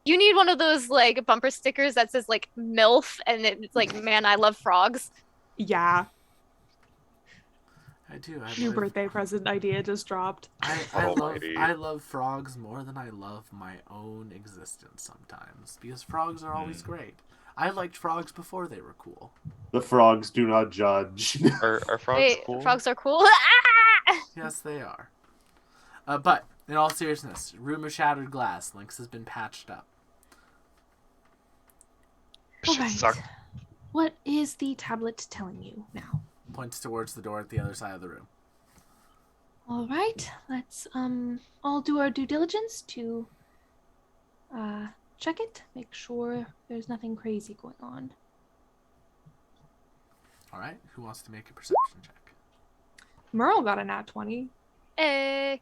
D: You need one of those like bumper stickers that says like MILF and it's like, man, I love frogs.
C: Yeah.
B: I do. I
C: New
B: love-
C: birthday present idea just dropped.
A: Almighty.
B: I love frogs more than I love my own existence sometimes because frogs are always great. I liked frogs before they were cool.
E: The frogs do not judge.
A: Are frogs
D: Wait,
A: cool?
D: frogs are cool. Ah!
B: Yes, they are. But in all seriousness, room of shattered glass. Lynx has been patched up.
A: Shit
F: Alright.
A: suck.
F: What is the tablet telling you now?
B: Points towards the door at the other side of the room.
F: All right, let's all do our due diligence to check it, make sure there's nothing crazy going on.
B: All right. Who wants to make a perception check?
C: Merle got a nat 20.
D: Eh,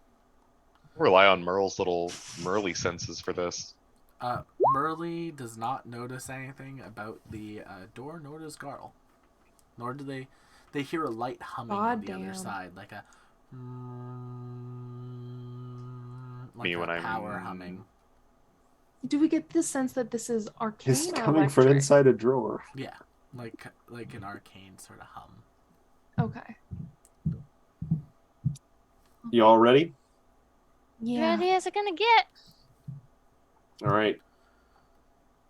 A: Rely on Merle's little Merly senses for this.
B: Merle does not notice anything about the door, nor does Garl. Nor do they hear a light humming on the other
C: Goddamn.
B: side, like a like
A: Me
B: a
A: when I'm-
B: power humming.
F: Do we get the sense that this is arcane
E: It's
F: or
E: coming from
F: electric?
E: inside a drawer.
B: Yeah, like an arcane sort of hum.
F: Okay.
E: You all ready?
F: Yeah.
D: ready as it gonna get.
E: All right.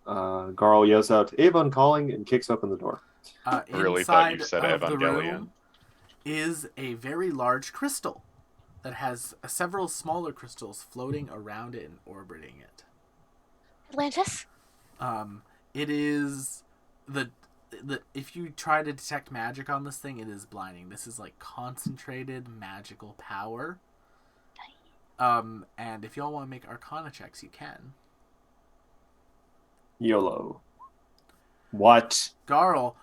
E: Garl yells out, Avon calling, and kicks open the door.
A: I really thought you
B: Inside
A: said
B: of the
A: Evangelion.
B: room is a very large crystal that has several smaller crystals floating around it and orbiting it.
D: Atlantis?
B: It is the if you try to detect magic on this thing, it is blinding. This is like concentrated magical power. And if y'all want to make Arcana checks, you can.
E: YOLO. What?
B: Garl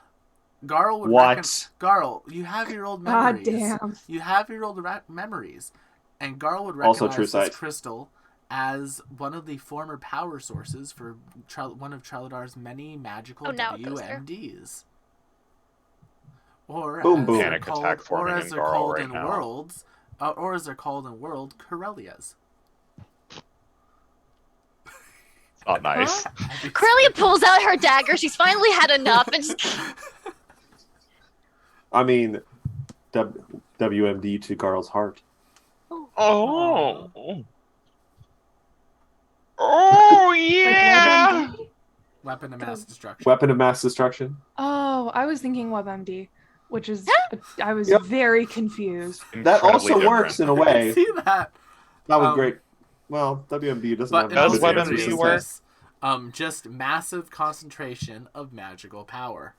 B: would
E: What?
B: Garl, you have your old
C: God
B: memories.
C: damn.
B: You have your old memories, and Garl would
E: Also
B: recognize
E: true
B: this
E: sight.
B: crystal as one of the former power sources for one of Treladar's many magical
D: Oh, now it goes there.
B: WMDs. Or
E: Boom,
B: as
E: boom.
B: they're
A: Panic
B: called,
A: attack
B: or
A: forming
B: as
A: in
B: they're
A: Garl
B: called
A: right
B: in
A: now.
B: Worlds, or as they're called in world, Corellias.
A: It's not nice.
D: Corellia pulls out her dagger. She's finally had enough, and just
E: I mean, WMD to Carl's heart.
A: Oh. Oh
F: Like
A: yeah.
F: WebMD?
B: Weapon of mass destruction.
E: Weapon of mass destruction.
C: Oh, I was thinking WebMD, which is I was
E: Yep.
C: very confused.
E: That also
A: Incredibly
E: works in a
A: different.
E: way.
B: See that?
E: That was
B: Um,
E: great. Well, WMD doesn't
B: But
E: have
A: Does
E: good
B: also
A: WebMD
E: answers
B: is
A: work?
B: this, just massive concentration of magical power.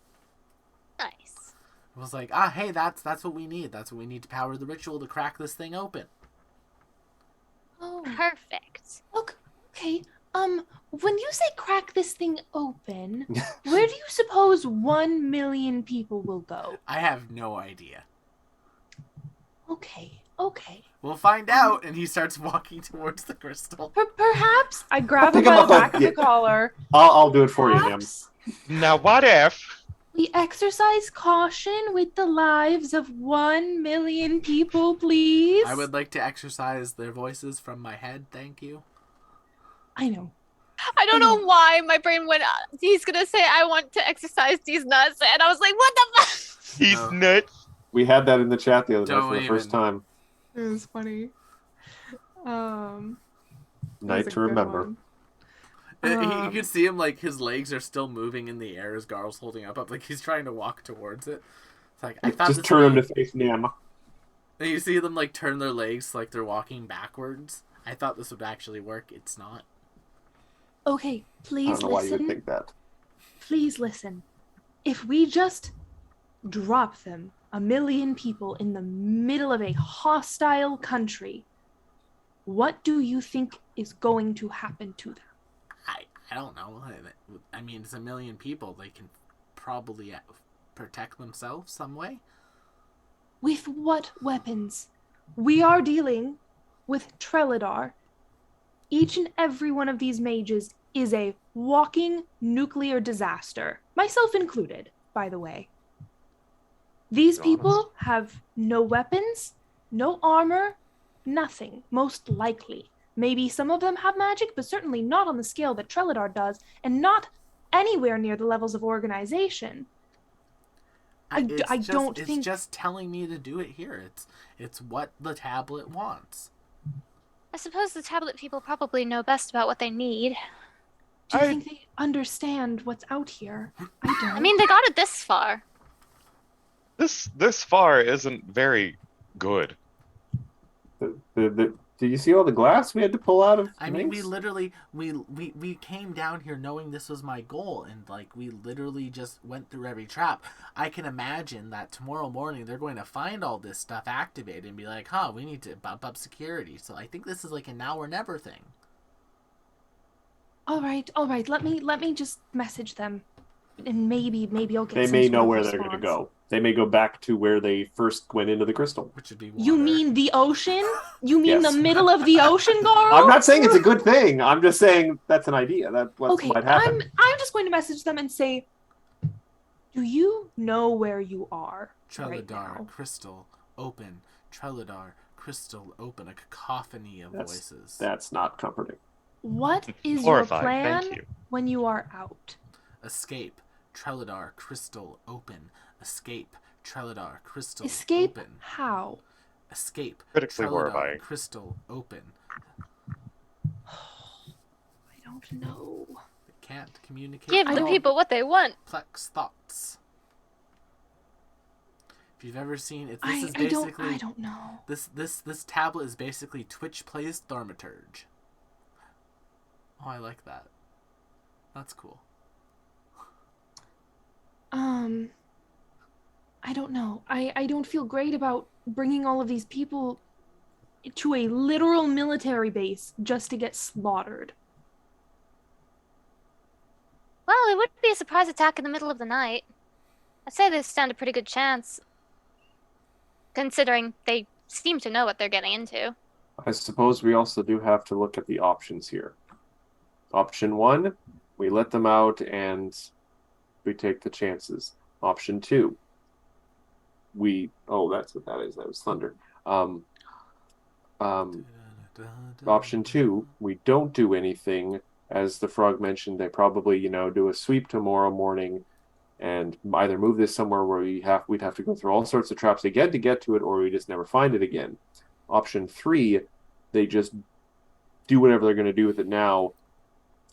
D: nice.
B: It was like, hey, that's what we need. That's what we need to power the ritual to crack this thing open.
F: Oh,
D: Perfect.
F: okay. When you say crack this thing open, where do you suppose 1 million people will go?
B: I have no idea.
F: Okay.
B: We'll find out. And he starts walking towards the crystal.
F: Perhaps
C: I grab
E: Pick
C: him
E: him
C: by the
E: up on-
C: back of
E: yeah.
C: the collar.
E: I'll do it for you, ma'am.
F: perhaps
A: Now what if?
F: we exercise caution with the lives of 1 million people, please.
B: I would like to exercise their voices from my head. Thank you.
F: I know.
D: I don't know why my brain went. He's gonna say I want to exercise these nuts, and I was like, what the fuck?
A: He's
B: No.
A: nuts.
E: We had that in the chat the other night
B: Don't
E: for the first
B: even.
E: time.
C: It was funny. That
E: Night
C: was a
E: to
C: good
E: remember.
C: one.
B: You can see him, like, his legs are still moving in the air as Garl's holding up, like he's trying to walk towards it. It's like, I thought
E: Just
B: this
E: turn him
B: would
E: to
B: be...
E: face Nam.
B: And you see them, like, turn their legs like they're walking backwards. I thought this would actually work. It's not.
F: Okay,
E: I
F: please
E: don't know why you would
F: listen.
E: think that.
F: Please listen. If we just drop them, 1 million people, in the middle of a hostile country, what do you think is going to happen to them?
B: I don't know. I mean, it's 1 million people. They can probably protect themselves some way.
F: With what weapons? We are dealing with Trelladar. Each and every one of these mages is a walking nuclear disaster, myself included, by the way. These people have no weapons, no armor, nothing, most likely. Maybe some of them have magic, but certainly not on the scale that Trelladar does, and not anywhere near the levels of organization. I don't think-
B: It's just telling me to do it here. It's what the tablet wants.
D: I suppose the tablet people probably know best about what they need.
F: Do you
A: I-
F: think they understand what's out here? I don't.
D: I mean, they got it this far.
A: This far isn't very good.
E: Did you see all the glass we had to pull out of?
B: I mean, we
E: Minx?
B: literally we came down here knowing this was my goal, and like we literally just went through every trap. I can imagine that tomorrow morning they're going to find all this stuff activated and be like, "Huh, we need to bump up security." So I think this is like a now or never thing.
F: All right. Let me just message them, and maybe I'll get.
E: They
F: some
E: may
F: sort
E: know
F: of
E: where they're going to
F: response.
E: go. They may go back to where they first went into the crystal.
B: Which would be
F: You
B: water.
F: mean the ocean? You mean
E: Yes.
F: the middle of the ocean, Garl?
E: I'm not saying it's a good thing. I'm just saying that's an idea. That's what
F: Okay,
E: might happen.
F: I'm just going to message them and say, do you know where you are right
B: Trelladar,
F: now?
B: crystal, open. Trelladar, crystal, open. A cacophony of voices.
E: That's not comforting.
F: What is your
A: Horrifying.
F: plan
A: Thank you.
F: when you are out?
B: Escape. Trelladar, crystal, open. Escape. Trelladar, crystal,
F: Escape?
B: open.
F: How?
B: Escape.
A: Critically
B: Trelladar,
A: horrifying.
B: crystal, open.
F: I don't know.
B: They can't communicate.
D: Give
F: I
D: the
F: don't-
D: people what they want.
B: Complex thoughts. If you've ever seen it,
F: I
B: this is
F: don't
B: basically
F: know.
B: this tablet is basically Twitch plays Thaumaturge. Oh, I like that. That's cool.
F: I don't know. I don't feel great about bringing all of these people to a literal military base just to get slaughtered.
D: Well, it wouldn't be a surprise attack in the middle of the night. I'd say they stand a pretty good chance, considering they seem to know what they're getting into.
E: I suppose we also do have to look at the options here. Option 1, we let them out and we take the chances. Option 2, that's what that is. That was thunder. Option 2, we don't do anything. As the frog mentioned, they probably, do a sweep tomorrow morning and either move this somewhere where we'd have to go through all sorts of traps again to get to it, or we just never find it again. Option 3, they just do whatever they're going to do with it now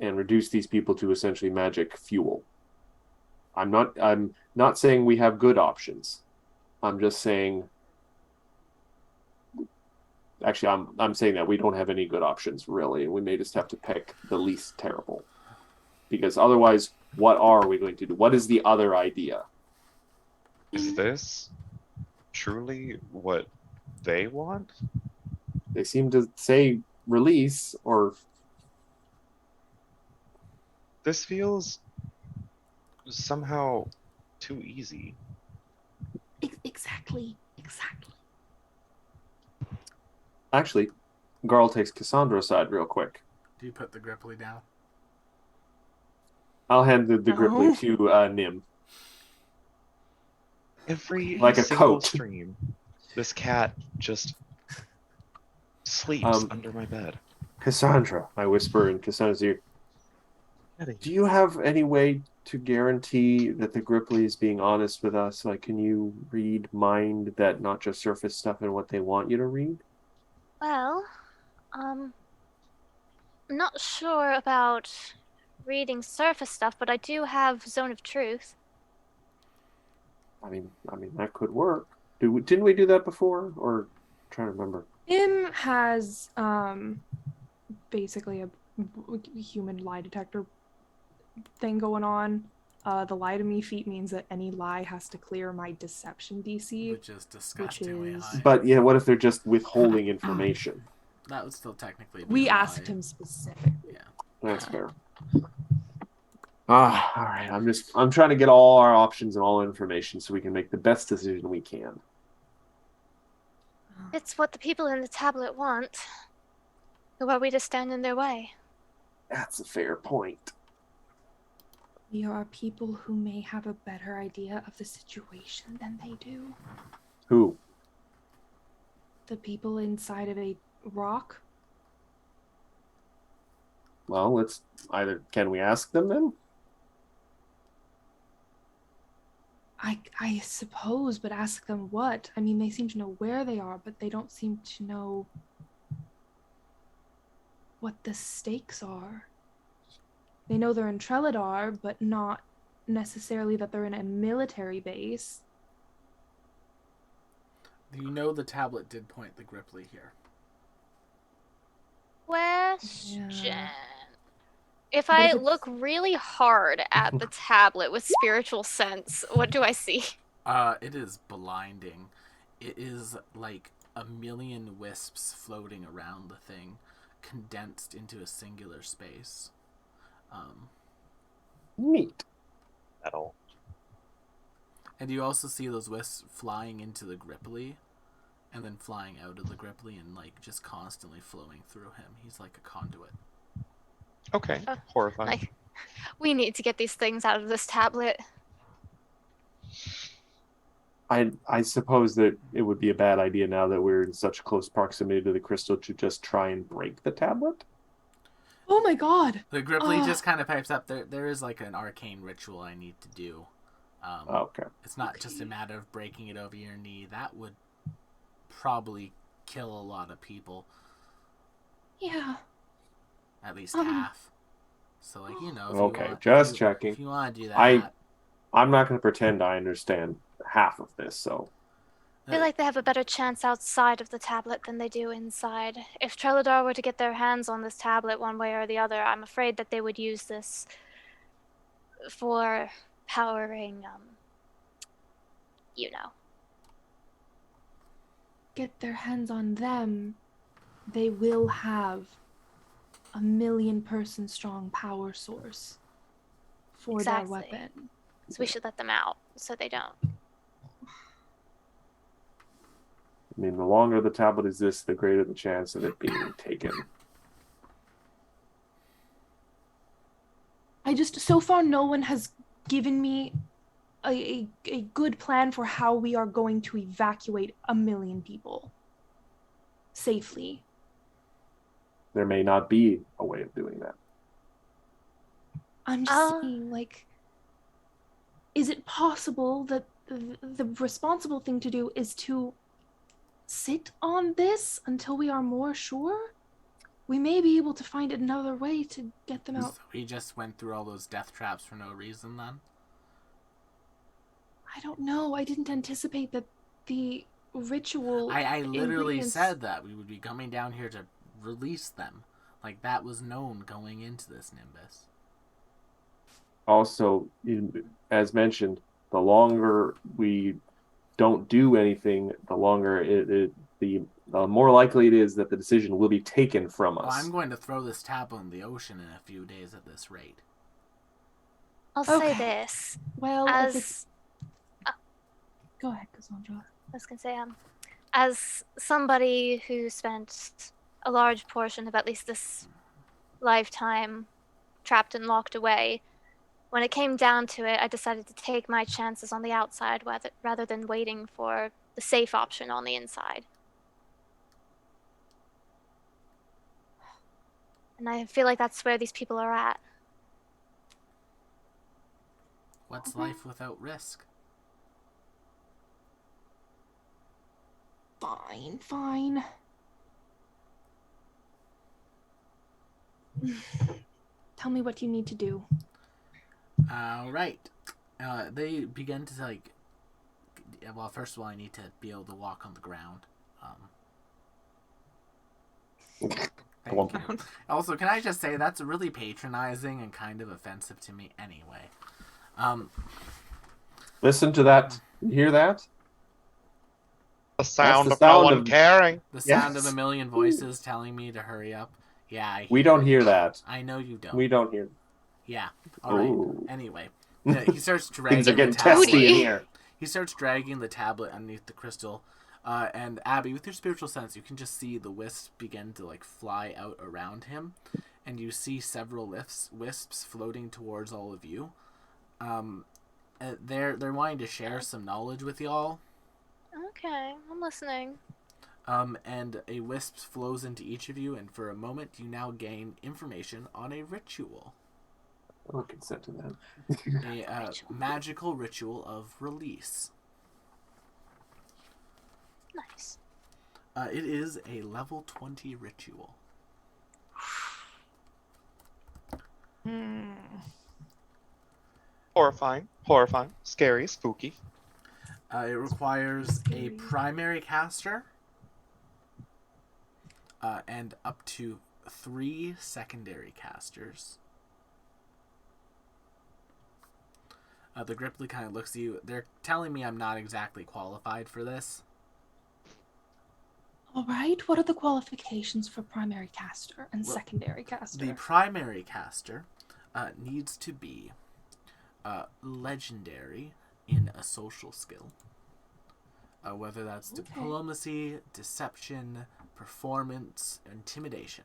E: and reduce these people to essentially magic fuel. I'm not saying we have good options. I'm just saying, actually, I'm saying that we don't have any good options, really. We may just have to pick the least terrible. Because otherwise, what are we going to do? What is the other idea?
A: Is this truly what they want?
E: They seem to say release, or...
A: This feels somehow too easy.
F: Exactly.
E: Actually, Garl takes Cassandra aside real quick.
B: Do you put the Gripply down?
E: I'll hand the
C: No.
E: Gripply to Nim.
A: Every
E: Like a
A: single
E: coat.
A: stream, this cat just sleeps under my bed.
E: Cassandra, I whisper in Cassandra's ear. Do you have any way to guarantee that the Gripply is being honest with us? Like, can you read mind that not just surface stuff and what they want you to read?
D: Well, I'm not sure about reading surface stuff, but I do have Zone of Truth.
E: I mean that could work. Didn't we do that before? Or I'm trying to remember.
C: Im has basically a human lie detector thing going on. The lie to me feat means that any lie has to clear my deception DC.
B: Which is disgustingly
C: is-
B: high.
E: But yeah, what if they're just withholding information?
B: That would still technically be
C: We
B: a lie.
C: asked him specifically.
B: Yeah.
E: That's fair. All right. I'm trying to get all our options and all information so we can make the best decision we can.
D: It's what the people in the tablet want. Who are we to stand in their way?
E: That's a fair point.
F: We are people who may have a better idea of the situation than they do.
E: Who?
F: The people inside of a rock.
E: Well, can we ask them then?
F: I suppose, but ask them what? I mean, they seem to know where they are, but they don't seem to know what the stakes are. They know they're in Trelidar, but not necessarily that they're in a military base.
B: You know the tablet did point the Gripply here.
D: Question.
F: Yeah.
D: If
F: But
D: I
F: if it's-
D: look really hard at the tablet with spiritual sense, what do I see?
B: It is blinding. It is like a million wisps floating around the thing, condensed into a singular space.
E: Neat.
A: Metal.
B: And you also see those wisps flying into the Gripply, and then flying out of the Gripply, and like just constantly flowing through him. He's like a conduit.
A: Okay, horrifying.
D: Like, we need to get these things out of this tablet.
E: I suppose that it would be a bad idea now that we're in such close proximity to the crystal to just try and break the tablet.
C: Oh my god!
B: The Gripply
C: Ah.
B: just kind of pipes up. There is like an arcane ritual I need to do.
E: Okay.
B: It's not just a matter of breaking it over your knee. That would probably kill a lot of people.
F: Yeah.
B: At least
F: Um,
B: half. So, like, you know. If
E: Okay,
B: you want,
E: just
B: if you,
E: checking.
B: If you want to do that.
E: I'm not going to pretend I understand half of this, so.
D: I feel like they have a better chance outside of the tablet than they do inside. If Trelidar were to get their hands on this tablet one way or the other, I'm afraid that they would use this for powering, you know.
F: Get their hands on them, they will have a 1,000,000-person strong power source for
D: Exactly.
F: their weapon.
D: So we should let them out so they don't.
E: I mean, the longer the tablet exists, the greater the chance of it being taken.
F: So far, no one has given me a good plan for how we are going to evacuate 1,000,000 people. safely.
E: There may not be a way of doing that.
F: I'm just saying, like, is it possible that the responsible thing to do is to sit on this until we are more sure? We may be able to find another way to get them out.
B: So we just went through all those death traps for no reason then?
F: I don't know. I didn't anticipate that the ritual.
B: I literally
F: ingredients-
B: said that we would be coming down here to release them. Like, that was known going into this Nimbus.
E: Also, as mentioned, the longer we don't do anything, the longer the more likely it is that the decision will be taken from us.
B: Well, I'm going to throw this tablet in the ocean in a few days at this rate.
D: I'll say
F: Okay.
D: this.
F: Well, if it's...
D: As
F: Go ahead, Cassandra.
D: I was gonna say, as somebody who spent a large portion of at least this lifetime trapped and locked away, when it came down to it, I decided to take my chances on the outside rather than waiting for the safe option on the inside. And I feel like that's where these people are at.
B: What's life without risk?
F: Fine. Tell me what you need to do.
B: Alright. They begin to, like... Well, first of all, I need to be able to walk on the ground. Thank you. Also, can I just say, that's really patronizing and kind of offensive to me anyway.
E: Listen to that. You hear that?
A: The sound
E: the
A: of no
E: sound
A: one
E: of-
A: caring.
B: The sound
E: Yes.
B: of a million voices telling me to hurry up. Yeah, I
E: We don't hear that.
B: I know you don't.
E: We don't hear.
B: Yeah. Alright.
E: Ooh.
B: Anyway. He starts dragging
E: Things are getting
B: the tablet.
E: testy in here.
B: He starts dragging the tablet underneath the crystal. And Abby, with your spiritual sense, you can just see the wisps begin to like fly out around him. And you see several wisps floating towards all of you. They're wanting to share some knowledge with y'all.
D: Okay, I'm listening.
B: And a wisp flows into each of you, and for a moment you now gain information on a ritual.
E: I'll consent to that.
B: A magical ritual of release.
D: Nice.
B: It is a level 20 ritual.
A: Horrifying, scary, spooky.
B: It requires a primary caster and up to 3 secondary casters. The Gripply kind of looks at you. They're telling me I'm not exactly qualified for this.
F: All right. What are the qualifications for primary caster and
B: Well,
F: secondary caster?
B: The primary caster needs to be legendary in a social skill. Whether that's
F: Okay.
B: diplomacy, deception, performance, intimidation.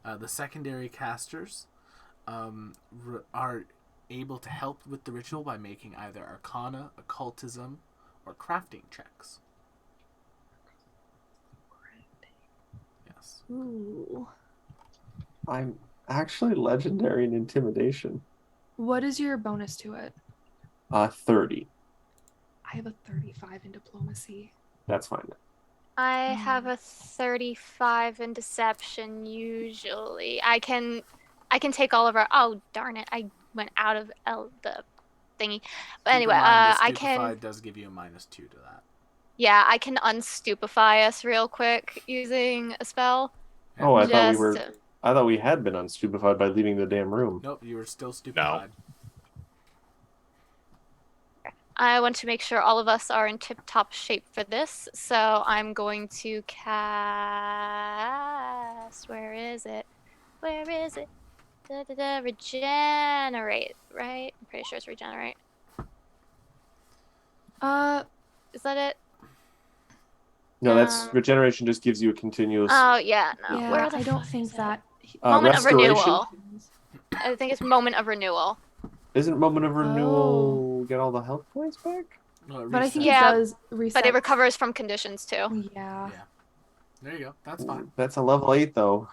B: The secondary casters are able to help with the ritual by making either arcana, occultism, or crafting checks. Yes.
F: Ooh.
E: I'm actually legendary in intimidation.
F: What is your bonus to it?
E: 30.
F: I have a 35 in diplomacy.
E: That's fine.
D: I have a 35 in deception usually. I can take all of our. Oh darn it! I went out of the thingy. But anyway,
B: Keep in mind, the
D: I
B: Stupefy
D: can.
B: does give you a -2 to that.
D: Yeah, I can unstupefy us real quick using a spell.
E: Oh, I
D: Just
E: thought we were.
D: to-
E: I thought we had been unstupefied by leaving the damn room.
B: Nope, you were still stupefied.
D: I want to make sure all of us are in tip-top shape for this, so I'm going to cast. Where is it? Where is it? Regenerate, right? I'm pretty sure it's regenerate. Is that it?
E: No, that's
D: Um,
E: regeneration. Just gives you a continuous.
D: Oh yeah, no.
F: yeah,
D: Where the
F: I don't
D: fuck
F: think
D: is it?
F: that.
D: Moment of
E: restoration.
D: renewal. I think it's moment of renewal.
E: Isn't moment of renewal
F: Oh.
E: get all the health points back?
B: Well, it
F: But I think
B: resets.
F: it
D: Yeah,
F: does reset.
D: But it recovers from conditions too.
F: Yeah.
B: Yeah. There you go. That's fine.
E: That's a level 8 though.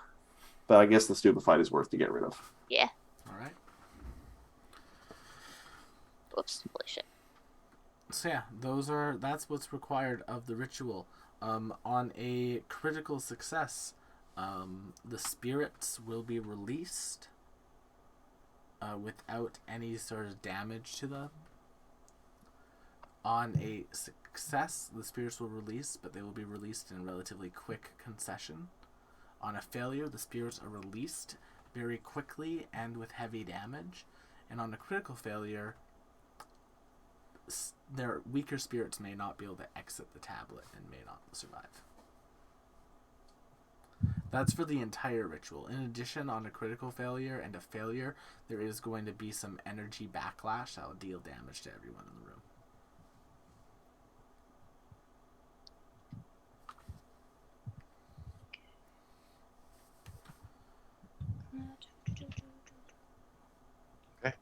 E: But I guess the stupefied is worth to get rid of.
D: Yeah.
B: All right.
D: Whoops. Holy shit.
B: So yeah, that's what's required of the ritual. On a critical success, the spirits will be released without any sort of damage to them. On a success, the spirits will release, but they will be released in a relatively quick concession. On a failure, the spirits are released very quickly and with heavy damage. And on a critical failure, their weaker spirits may not be able to exit the tablet and may not survive. That's for the entire ritual. In addition, on a critical failure and a failure, there is going to be some energy backlash that will deal damage to everyone in the room.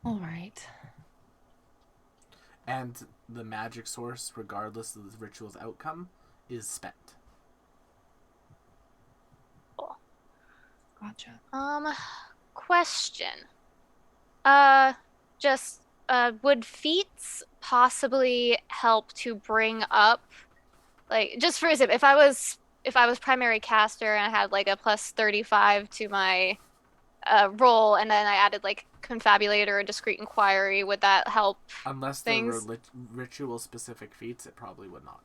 F: All right.
B: And the magic source, regardless of the ritual's outcome, is spent.
F: Gotcha.
D: Question. Would feats possibly help to bring up, like, just for example, if I was primary caster and I had like a plus 35 to my roll, and then I added like confabulate or discreet inquiry, would that help?
B: Unless
D: Things-
B: there were ritual-specific feats, it probably would not.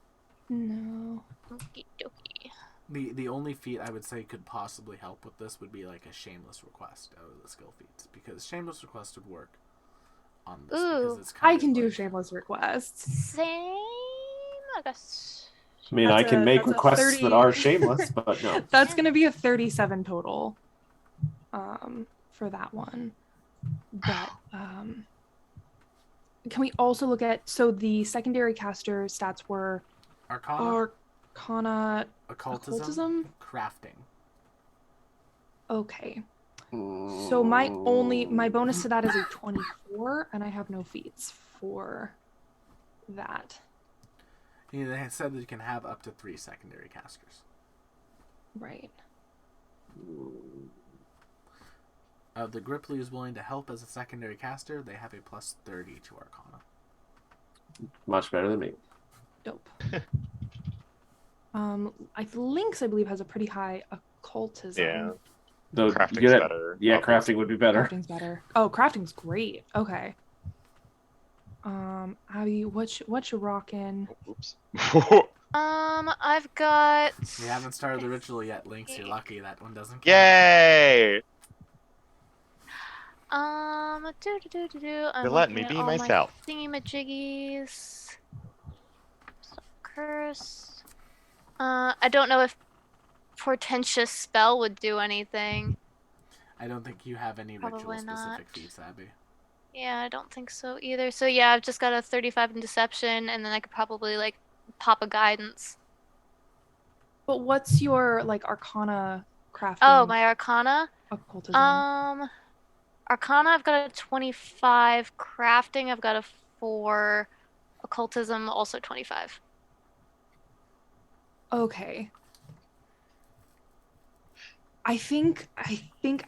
F: No.
D: Okie dokie.
B: The only feat I would say could possibly help with this would be like a shameless request out of the skill feats, because shameless request would work on this because
D: Ooh.
B: it's kind
F: I
B: of
F: can do
B: like,
F: shameless requests.
D: Same, I guess.
E: I mean,
F: That's
E: I can
F: a-
E: make
F: that's a
E: requests
F: 30
E: that are shameless, but no.
F: That's gonna be a 37 total. For that one. But can we also look at, so the secondary caster stats were Arcana,
B: occultism, crafting.
F: okay. So my bonus to that is a 24, and I have no feats for that.
B: Yeah, they said that you can have up to 3 secondary casters.
F: Right.
B: The Gripply is willing to help as a secondary caster. They have a plus 30 to Arcana.
E: Much better than me.
F: Dope. Lynx, I believe, has a pretty high occultism.
A: Yeah.
E: Though
A: Crafting's
E: you get-
A: better.
E: Yeah,
A: obviously.
E: crafting would be better.
F: Crafting's better. Oh, crafting's great. Okay. Abby, what you rocking?
A: Oops.
D: I've got.
B: We haven't started the ritual yet, Lynx. You're lucky that one doesn't count.
A: Yay!
D: I'm
A: You're letting me
D: looking at
A: be
D: all my
A: myself.
D: thingamajiggies. Stop curse. I don't know if portentous spell would do anything.
B: I don't think you have any
D: Probably
B: ritual-specific
D: not.
B: feats, Abby.
D: Yeah, I don't think so either. So yeah, I've just got a 35 in deception, and then I could probably like pop a guidance.
F: But what's your Arcana crafting?
D: Oh, my Arcana.
F: Occultism.
D: Arcana, I've got a 25. Crafting, I've got a 4. Occultism, also 25.
F: Okay. I think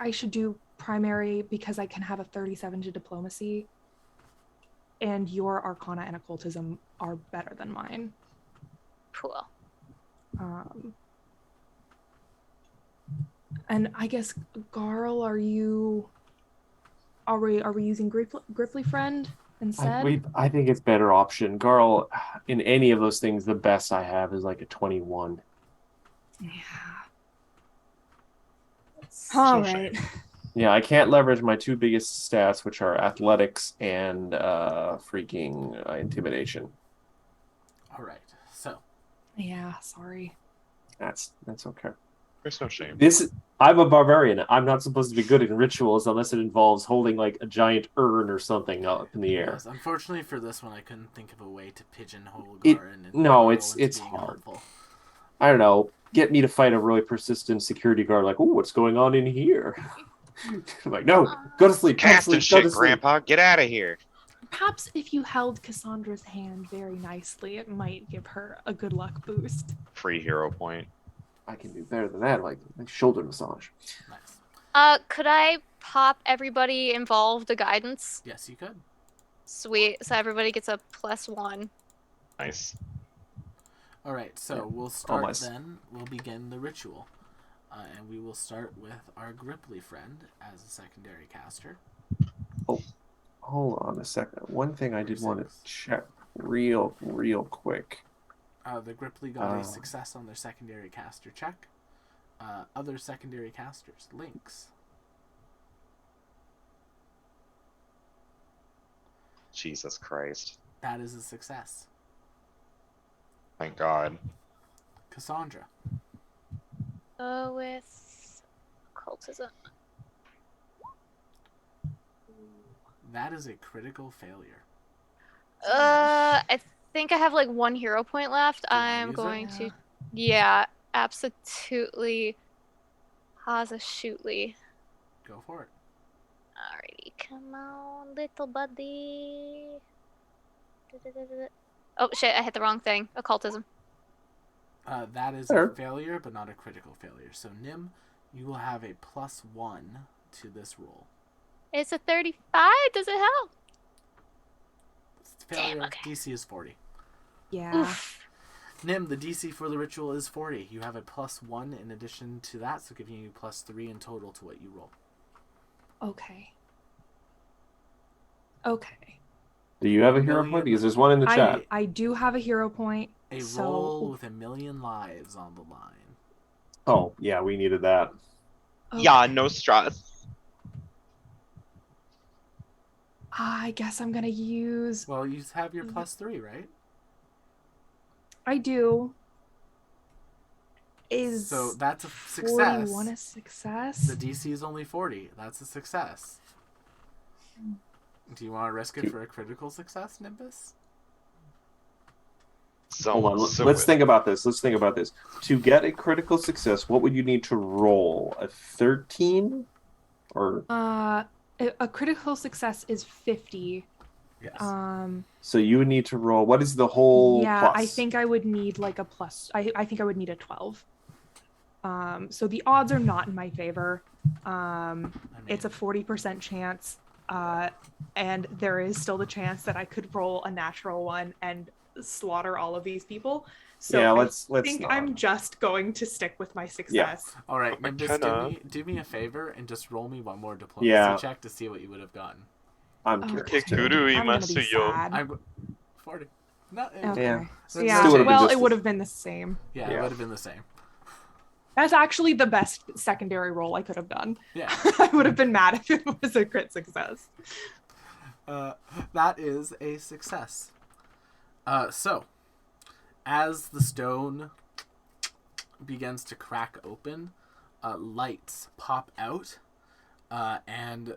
F: I should do primary because I can have a 37 to diplomacy, and your Arcana and occultism are better than mine.
D: Cool.
F: And I guess Garl, are we using Gripply Friend instead?
E: I think it's better option. Garl, in any of those things, the best I have is like a 21.
F: Yeah.
D: So
F: All
A: shame.
F: right.
E: Yeah, I can't leverage my 2 biggest stats, which are athletics and intimidation.
B: All right. So,
F: Yeah, sorry.
E: That's okay.
A: There's no shame.
E: I'm a barbarian. I'm not supposed to be good in rituals unless it involves holding like a giant urn or something up in the air.
B: yes, unfortunately for this one, I couldn't think of a way to pigeonhole
E: It-
B: Garin. And
E: no,
B: Garl
E: it's-
B: into
E: it's
B: being
E: hard.
B: helpful.
E: I don't know. Get me to fight a really persistent security guard. Like, oh, what's going on in here? I'm like, no, go to sleep. Go to
A: Casting
E: sleep. Go
A: shit,
E: to sleep.
A: Grandpa. Get out of here.
F: Perhaps if you held Cassandra's hand very nicely, it might give her a good luck boost.
A: Free hero point.
E: I can do better than that, like shoulder massage.
B: Nice.
D: Could I pop everybody involved a guidance?
B: Yes, you could.
D: Sweet. So everybody gets a +1.
A: Nice.
B: All right, so
E: Yeah,
B: we'll start
E: almost.
B: then. We'll begin the ritual. And we will start with our Gripply friend as a secondary caster.
E: Hold on a second. One thing I did want to
B: 6.
E: check real quick.
B: The Gripply got
E: Oh.
B: a success on their secondary caster check. Other secondary casters, Lynx.
A: Jesus Christ.
B: That is a success.
A: Thank God.
B: Cassandra.
D: Go with occultism.
B: That is a critical failure.
D: I think I have like 1 hero point left.
B: Do you wanna
D: I'm
B: use it?
D: going to, yeah, absolutely, shootly.
B: Go for it.
D: Alrighty, come on, little buddy. Oh shit! I hit the wrong thing. Occultism.
B: That is
E: Fair.
B: a failure, but not a critical failure. So, Nim, you will have a +1 to this roll.
D: It's a 35. Does it help?
B: Failure,
D: okay.
B: DC is 40.
F: Yeah.
D: Oof.
B: Nim, the DC for the ritual is 40. You have a +1 in addition to that, so giving you +3 in total to what you roll.
F: Okay. Okay.
E: Do you have a hero
B: Million.
E: point? Because there's one in the chat.
F: I do have a hero point.
B: A
F: So-
B: roll with 1,000,000 lives on the line.
E: Oh, yeah, we needed that.
F: Okay.
A: Yeah, no stress.
F: I guess I'm gonna use.
B: Well, you have your +3, right?
F: I do. Is
B: So that's a success.
F: 41 a success?
B: The DC is only 40. That's a success. Do you want to risk it for a critical success, Nimbus?
A: So,
E: Hold on.
A: so
E: Let's think about this. To get a critical success, what would you need to roll? A 13? Or
F: A critical success is 50.
B: Yes.
E: so you would need to roll. What is the whole
F: Yeah,
E: plus?
F: I think I would need like a plus. I think I would need a 12. So the odds are not in my favor.
B: I mean,
F: It's a 40% chance. And there is still the chance that I could roll a natural one and slaughter all of these people. So
E: Yeah,
F: I
E: let's
F: think
E: not.
F: I'm just going to stick with my success.
B: All right,
A: But
B: Nimbus,
A: McKenna-
B: do me a favor and just roll me one more diplomacy
E: Yeah.
B: check to see what you would have gotten.
E: I'm
F: Okay.
E: curious. too.
A: Kekuru
F: I'm gonna be
A: imasuyo.
F: sad.
B: I'm 40. No,
F: Okay.
E: Yeah.
B: So
F: Yeah.
E: Still would've been
F: Well,
E: just
F: it
E: as-
F: would have been the same.
B: yeah, it
E: Yeah.
B: would have been the same.
F: That's actually the best secondary roll I could have done.
B: Yeah.
F: I would have been mad if it was a crit success.
B: That is a success. So, as the stone begins to crack open, lights pop out, and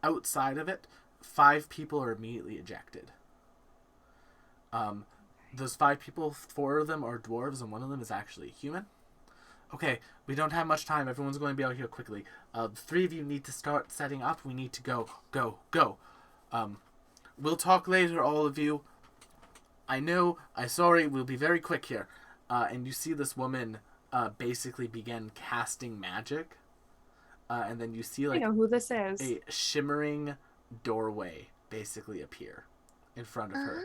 B: outside of it, 5 people are immediately ejected. Those 5 people, 4 of them are dwarves, and 1 of them is actually a human. Okay, we don't have much time. Everyone's going to be out here quickly. 3 of you need to start setting up. We need to go. We'll talk later, all of you. I'm sorry, we'll be very quick here. And you see this woman basically begin casting magic. And then you see
F: I
B: like
F: know who this is.
B: a shimmering doorway basically appear in front of her.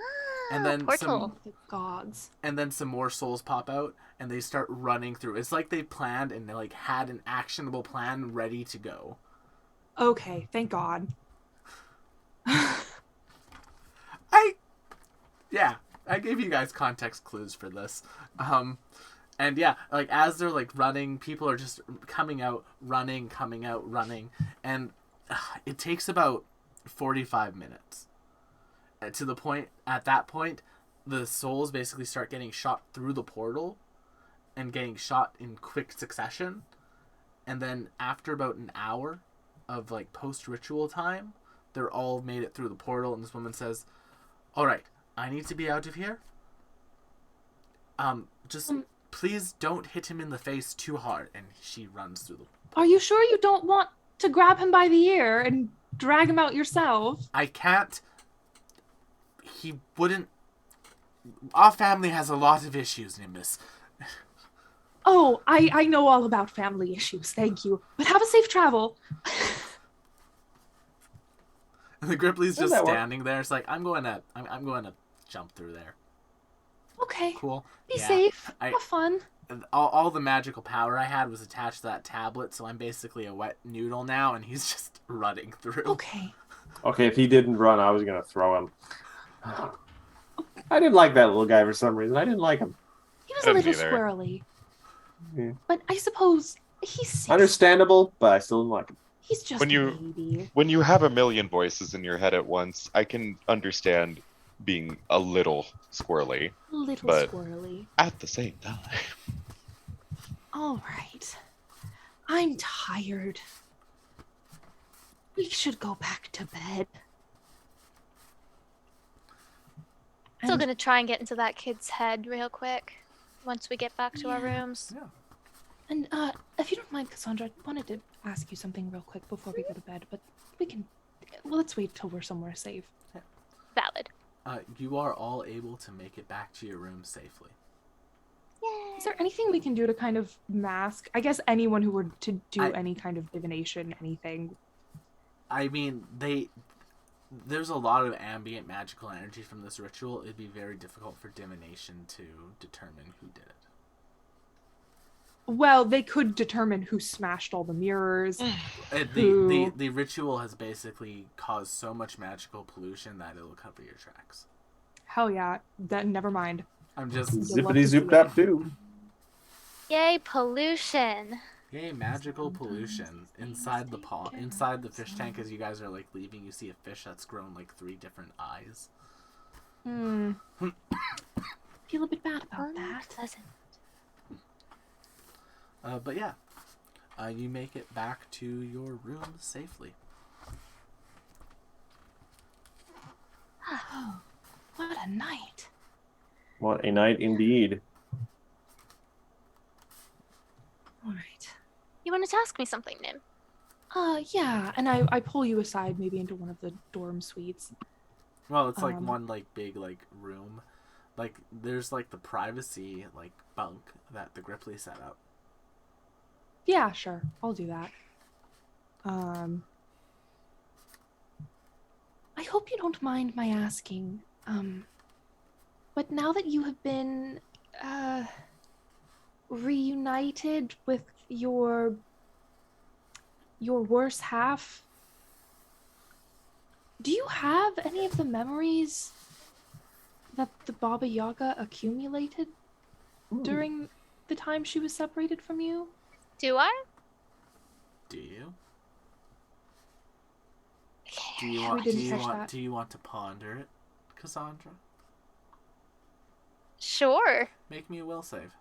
B: And then
D: portal.
F: The gods.
B: And then some more souls pop out and they start running through. It's like they planned and they like had an actionable plan ready to go.
F: Okay, thank God.
B: I gave you guys context clues for this. And yeah, like as they're like running, people are just coming out, running. And it takes about 45 minutes. To the point, at that point, the souls basically start getting shot through the portal and getting shot in quick succession. And then after about an hour of like post-ritual time, they're all made it through the portal and this woman says, "All right, I need to be out of here. Just please don't hit him in the face too hard." And she runs through the...
F: Are you sure you don't want to grab him by the ear and drag him out yourself?
B: I can't he wouldn't. Our family has a lot of issues, Nimbus.
F: Oh, I know all about family issues. Thank you. But have a safe travel.
B: And the Gripply's
E: How's
B: just
E: that work?
B: standing there. It's like, I'm going to jump through there.
F: Okay.
B: Cool.
F: Be
B: Yeah.
F: safe.
B: I-
F: Have fun.
B: All the magical power I had was attached to that tablet, so I'm basically a wet noodle now, and he's just running through.
F: Okay.
E: Okay, if he didn't run, I was gonna throw him. I didn't like that little guy for some reason. I didn't like him.
F: He was a
A: Didn't
F: little
A: either.
F: squirrely.
E: Yeah.
F: But I suppose he's safe.
E: Understandable, but I still didn't like him.
F: He's just
A: When
F: a
A: you-
F: baby.
A: When you have a million voices in your head at once, I can understand being a little squirrely
F: Little
A: but-
F: squirrely.
A: at the same time.
F: All right. I'm tired. We should go back to bed.
D: Still
F: And-
D: gonna try and get into that kid's head real quick once we get back to our
F: Yeah.
D: rooms.
F: And if you don't mind, Cassandra, I wanted to ask you something real quick before we go to bed, but we can. Well, let's wait till we're somewhere safe.
D: Valid.
B: You are all able to make it back to your room safely.
D: Yay.
F: Is there anything we can do to kind of mask? I guess anyone who were to do
B: I-
F: any kind of divination, anything.
B: I mean, there's a lot of ambient magical energy from this ritual. It'd be very difficult for divination to determine who did it.
F: Well, they could determine who smashed all the mirrors.
B: The ritual has basically caused so much magical pollution that it'll cover your tracks.
F: Hell yeah. Then never mind.
B: I'm just
F: You'll love
E: Zippity
F: to
E: zooped
F: see it.
E: up too.
D: Yay, pollution.
B: yay magical pollution inside the pond, inside the fish tank. As you guys are like leaving, you see a fish that's grown like 3 different eyes.
F: Hmm. Feel a bit bad about that.
D: Unpleasant.
B: But yeah, you make it back to your room safely.
F: Oh, what a night.
E: What a night indeed.
F: All right.
D: You wanted to ask me something, Nim?
F: Yeah, and I pull you aside maybe into one of the dorm suites.
B: Well, it's like
F: Um,
B: one like big like room, like there's like the privacy like bunk that the Gripply set up.
F: Yeah, sure. I'll do that. I hope you don't mind my asking. But now that you have been reunited with your worse half, do you have any of the memories that the Baba Yaga accumulated during the time she was separated from you?
D: Do I?
B: Do you?
D: Okay.
B: Do you
F: We
B: want?
F: didn't
B: Do you
F: catch
B: want?
F: that.
B: Do you want to ponder it, Cassandra?
D: Sure.
B: Make me a will save.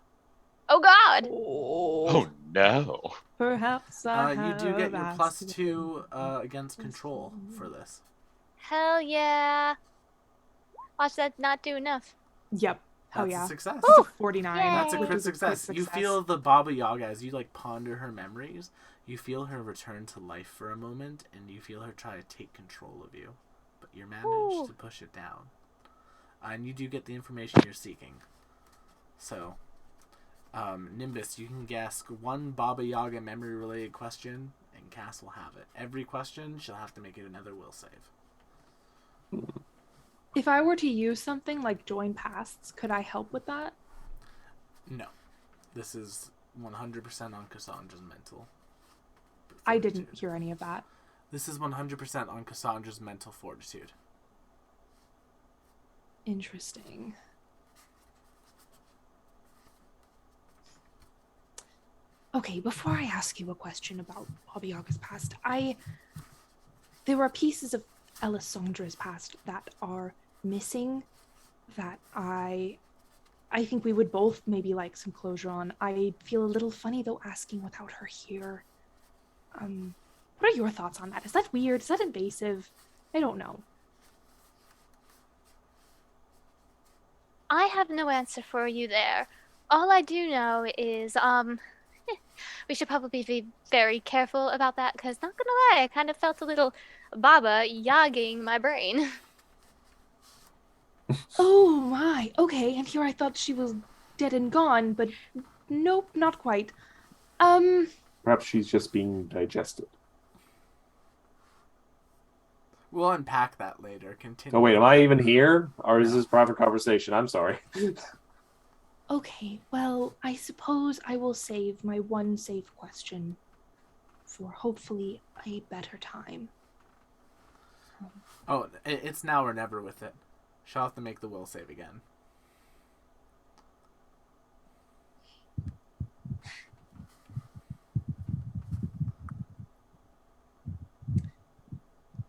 D: Oh God.
A: Oh no.
F: Perhaps
B: You do get your +2 against control for this.
D: Hell yeah. Watch that not do enough.
F: Yep. Hell
B: That's
F: yeah.
B: a success.
F: That's a 49.
D: Yay.
B: That's a
F: which
B: crit
F: is
B: success. You feel the Baba Yaga as you like ponder her memories. You feel her return to life for a moment, and you feel her try to take control of you, but you manage
D: Ooh.
B: to push it down. And you do get the information you're seeking. So, Nimbus, you can guess one Baba Yaga memory-related question, and Cass will have it. Every question, she'll have to make it another will save.
F: If I were to use something like join pasts, could I help with that?
B: No, this is 100% on Cassandra's mental.
F: I didn't
B: fortitude.
F: hear any of that.
B: This is 100% on Cassandra's mental fortitude.
F: Interesting. Okay, before I ask you a question about Baba Yaga's past, there are pieces of Elisandra's past that are missing that I think we would both maybe like some closure on. I feel a little funny though asking without her here. What are your thoughts on that? Is that weird? Is that invasive? I don't know.
D: I have no answer for you there. All I do know is, we should probably be very careful about that, because not gonna lie, I kind of felt a little Baba yagging my brain.
F: Oh my. Okay, and here I thought she was dead and gone, but nope, not quite.
E: Perhaps she's just being digested.
B: We'll unpack that later. Continue.
E: Oh wait, am I even here, or is
B: No.
E: this private conversation? I'm sorry.
F: Okay, well, I suppose I will save my one safe question for hopefully a better time.
B: Oh, it's now or never with it. She'll have to make the will save again.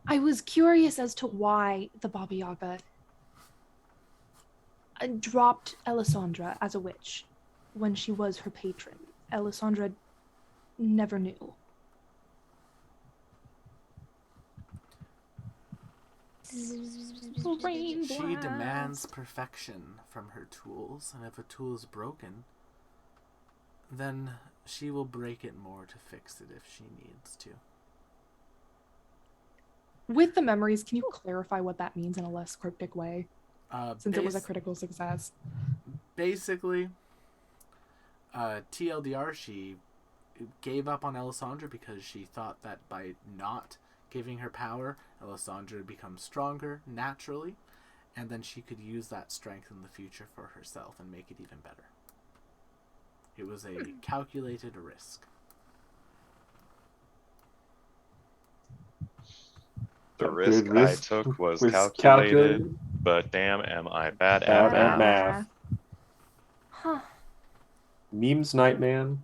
F: I was curious as to why the Baba Yaga dropped Elisandra as a witch when she was her patron. Elisandra never knew. Brain
B: She
F: blast.
B: demands perfection from her tools, and if a tool is broken, then she will break it more to fix it if she needs to.
C: With the memories, can you clarify what that means in a less cryptic way? Since it was a
B: Bas-
C: critical success.
B: basically, TLDR, she gave up on Elisandra because she thought that by not giving her power, Elisandra would become stronger naturally, and then she could use that strength in the future for herself and make it even better. It was a calculated risk.
A: The
E: A
A: risk
E: good
A: I
E: risk
A: took was
E: was
A: calculated, but damn, am I bad
E: Bad
A: at
E: at
A: math.
E: math.
F: Huh.
E: Memes night, man.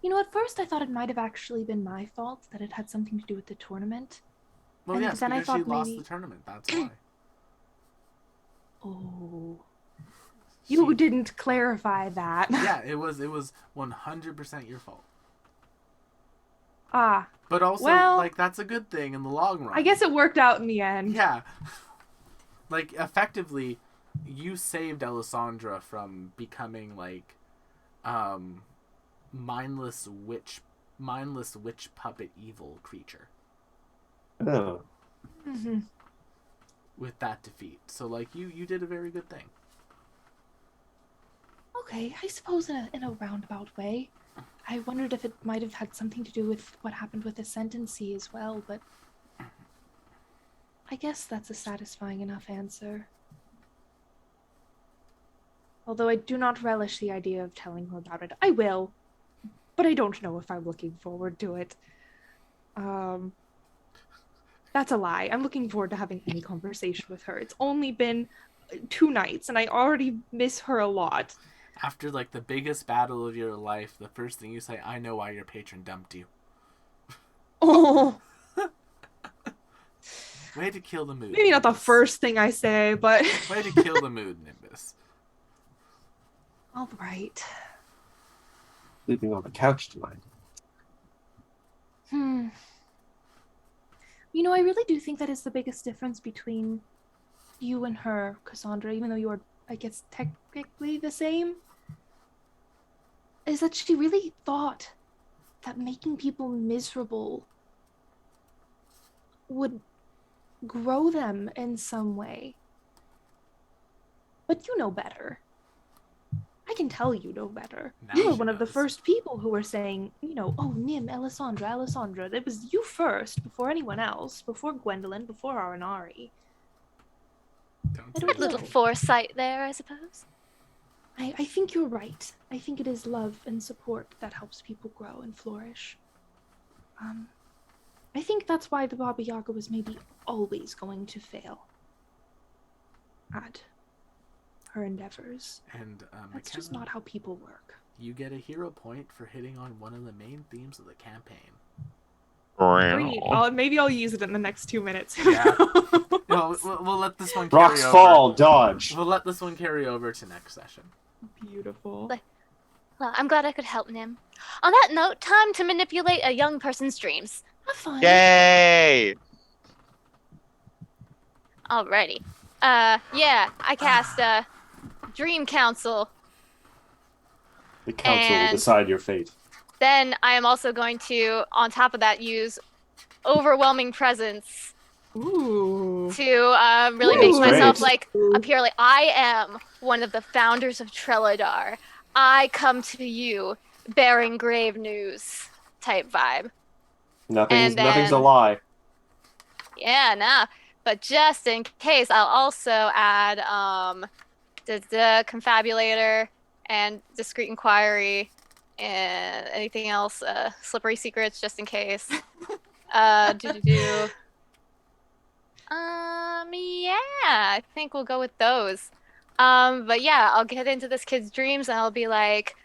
F: You know, at first I thought it might have actually been my fault, that it had something to do with the tournament.
B: Well,
F: And
B: yes,
F: then I
B: because she
F: thought
B: lost
F: maybe-
B: the tournament. That's why.
F: Oh. You
B: She-
F: didn't clarify that.
B: Yeah, it was 100% your fault.
F: Ah,
B: But also,
F: Well-
B: like, that's a good thing in the long run.
F: I guess it worked out in the end.
B: Yeah. Like, effectively, you saved Elisandra from becoming, like, mindless witch puppet evil creature
E: Oh.
F: Mhm.
B: with that defeat. So, like, you did a very good thing.
F: Okay, I suppose in a roundabout way. I wondered if it might have had something to do with what happened with Ascendancy as well, but I guess that's a satisfying enough answer. Although I do not relish the idea of telling her about it. I will, but I don't know if I'm looking forward to it. That's a lie. I'm looking forward to having any conversation with her. It's only been 2 nights, and I already miss her a lot.
B: After, like, the biggest battle of your life, the first thing you say, I know why your patron dumped you.
F: Oh,
B: Way to kill the mood.
F: maybe not the
B: Nimbus.
F: first thing I say, but
B: Way to kill the mood, Nimbus.
F: all right.
E: Sleeping on the couch tonight.
F: You know, I really do think that is the biggest difference between you and her, Cassandra, even though you are, I guess, technically the same, is that she really thought that making people miserable would grow them in some way. But you know better. I can tell you know better.
B: Now
F: You were
B: she
F: one of the
B: knows.
F: first people who were saying, you know, oh, Nim, Elisandra. It was you first, before anyone else, before Gwendolyn, before Aranari.
B: Don't
F: I
B: say
F: don't
D: A little
F: know.
D: foresight there, I suppose.
F: I think you're right. I think it is love and support that helps people grow and flourish. I think that's why the Baba Yaga was maybe always going to fail at her endeavors.
B: And,
F: That's just
B: McKenna,
F: not how people work.
B: you get a hero point for hitting on one of the main themes of the campaign.
C: Great. Maybe I'll use it in the next 2 minutes.
B: Yeah. Well, we'll let this one carry
E: Rocks
B: over.
E: fall, dodge.
B: We'll let this one carry over to next session.
C: Beautiful.
D: Like- Well, I'm glad I could help Nim. On that note, time to manipulate a young person's dreams.
F: Have fun.
A: Yay!
D: Alrighty. Yeah, I cast Dream Council.
E: The council will
D: And-
E: decide your fate.
D: Then I am also going to, on top of that, use Overwhelming Presence
C: Ooh.
D: to really
E: Ooh,
D: make
E: great.
D: myself like appear like I am one of the founders of Trelladar. I come to you bearing grave news type vibe.
E: Nothing's
D: And
E: a
D: then-
E: lie.
D: Yeah, nah. But just in case, I'll also add the confabulator and discreet inquiry and anything else, slippery secrets, just in case. Do. Yeah, I think we'll go with those. But yeah, I'll get into this kid's dreams and I'll be like,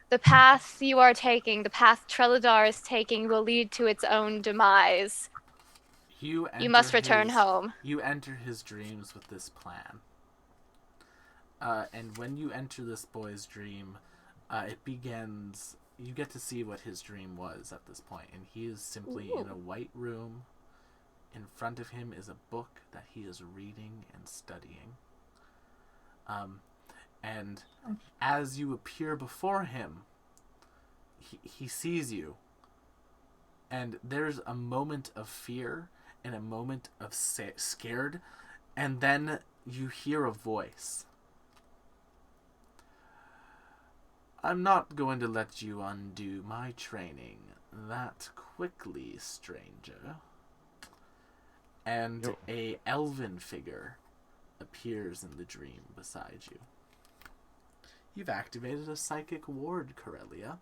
D: the path you are taking, the path Trelladar is taking, will lead to its own demise. You must return home.
B: You enter his dreams with this plan. And when you enter this boy's dream, it begins. You get to see what his dream was at this point, and he is simply in a white room. In front of him is a book that he is reading and studying. And as you appear before him, he sees you. And there's a moment of fear and a moment of scared, and then you hear a voice. I'm not going to let you undo my training that quickly, stranger. And a elven figure appears in the dream beside you. You've activated a psychic ward, Corellia.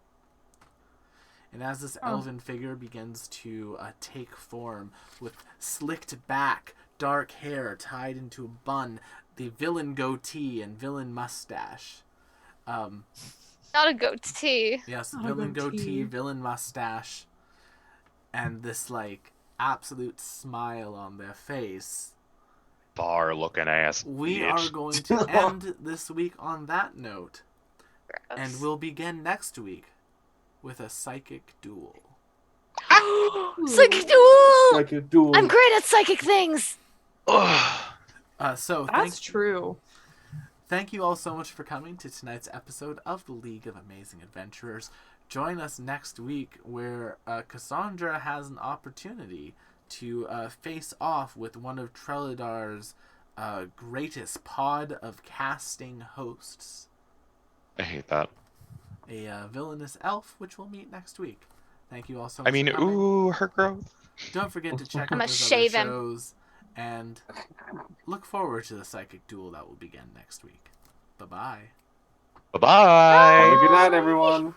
B: And as this elven figure begins to take form with slicked back, dark hair tied into a bun, the villain goatee and villain mustache.
D: Not a goatee.
B: Yes,
C: Not a
B: villain
C: goatee.
B: goatee, villain mustache, and this like absolute smile on their face.
A: Bar looking ass.
B: We
A: bitch.
B: are going to end this week on that note,
D: Gross.
B: and we'll begin next week with a psychic duel.
D: Psychic duel!
E: Like a duel.
D: I'm great at psychic things!
A: Ugh.
B: So
C: That's true.
B: thank you all so much for coming to tonight's episode of the League of Amazing Adventurers. Join us next week where Cassandra has an opportunity to face off with one of Trelladar's greatest pod of casting hosts,
A: I hate that.
B: a villainous elf, which we'll meet next week. Thank you all so much
A: I mean,
B: for coming.
A: ooh, her growth.
B: Don't forget to check
D: I'ma
B: out those
D: shave
B: other
D: him.
B: shows, and look forward to the psychic duel that will begin next week. Bye-bye.
A: Bye-bye.
E: Have a good night, everyone.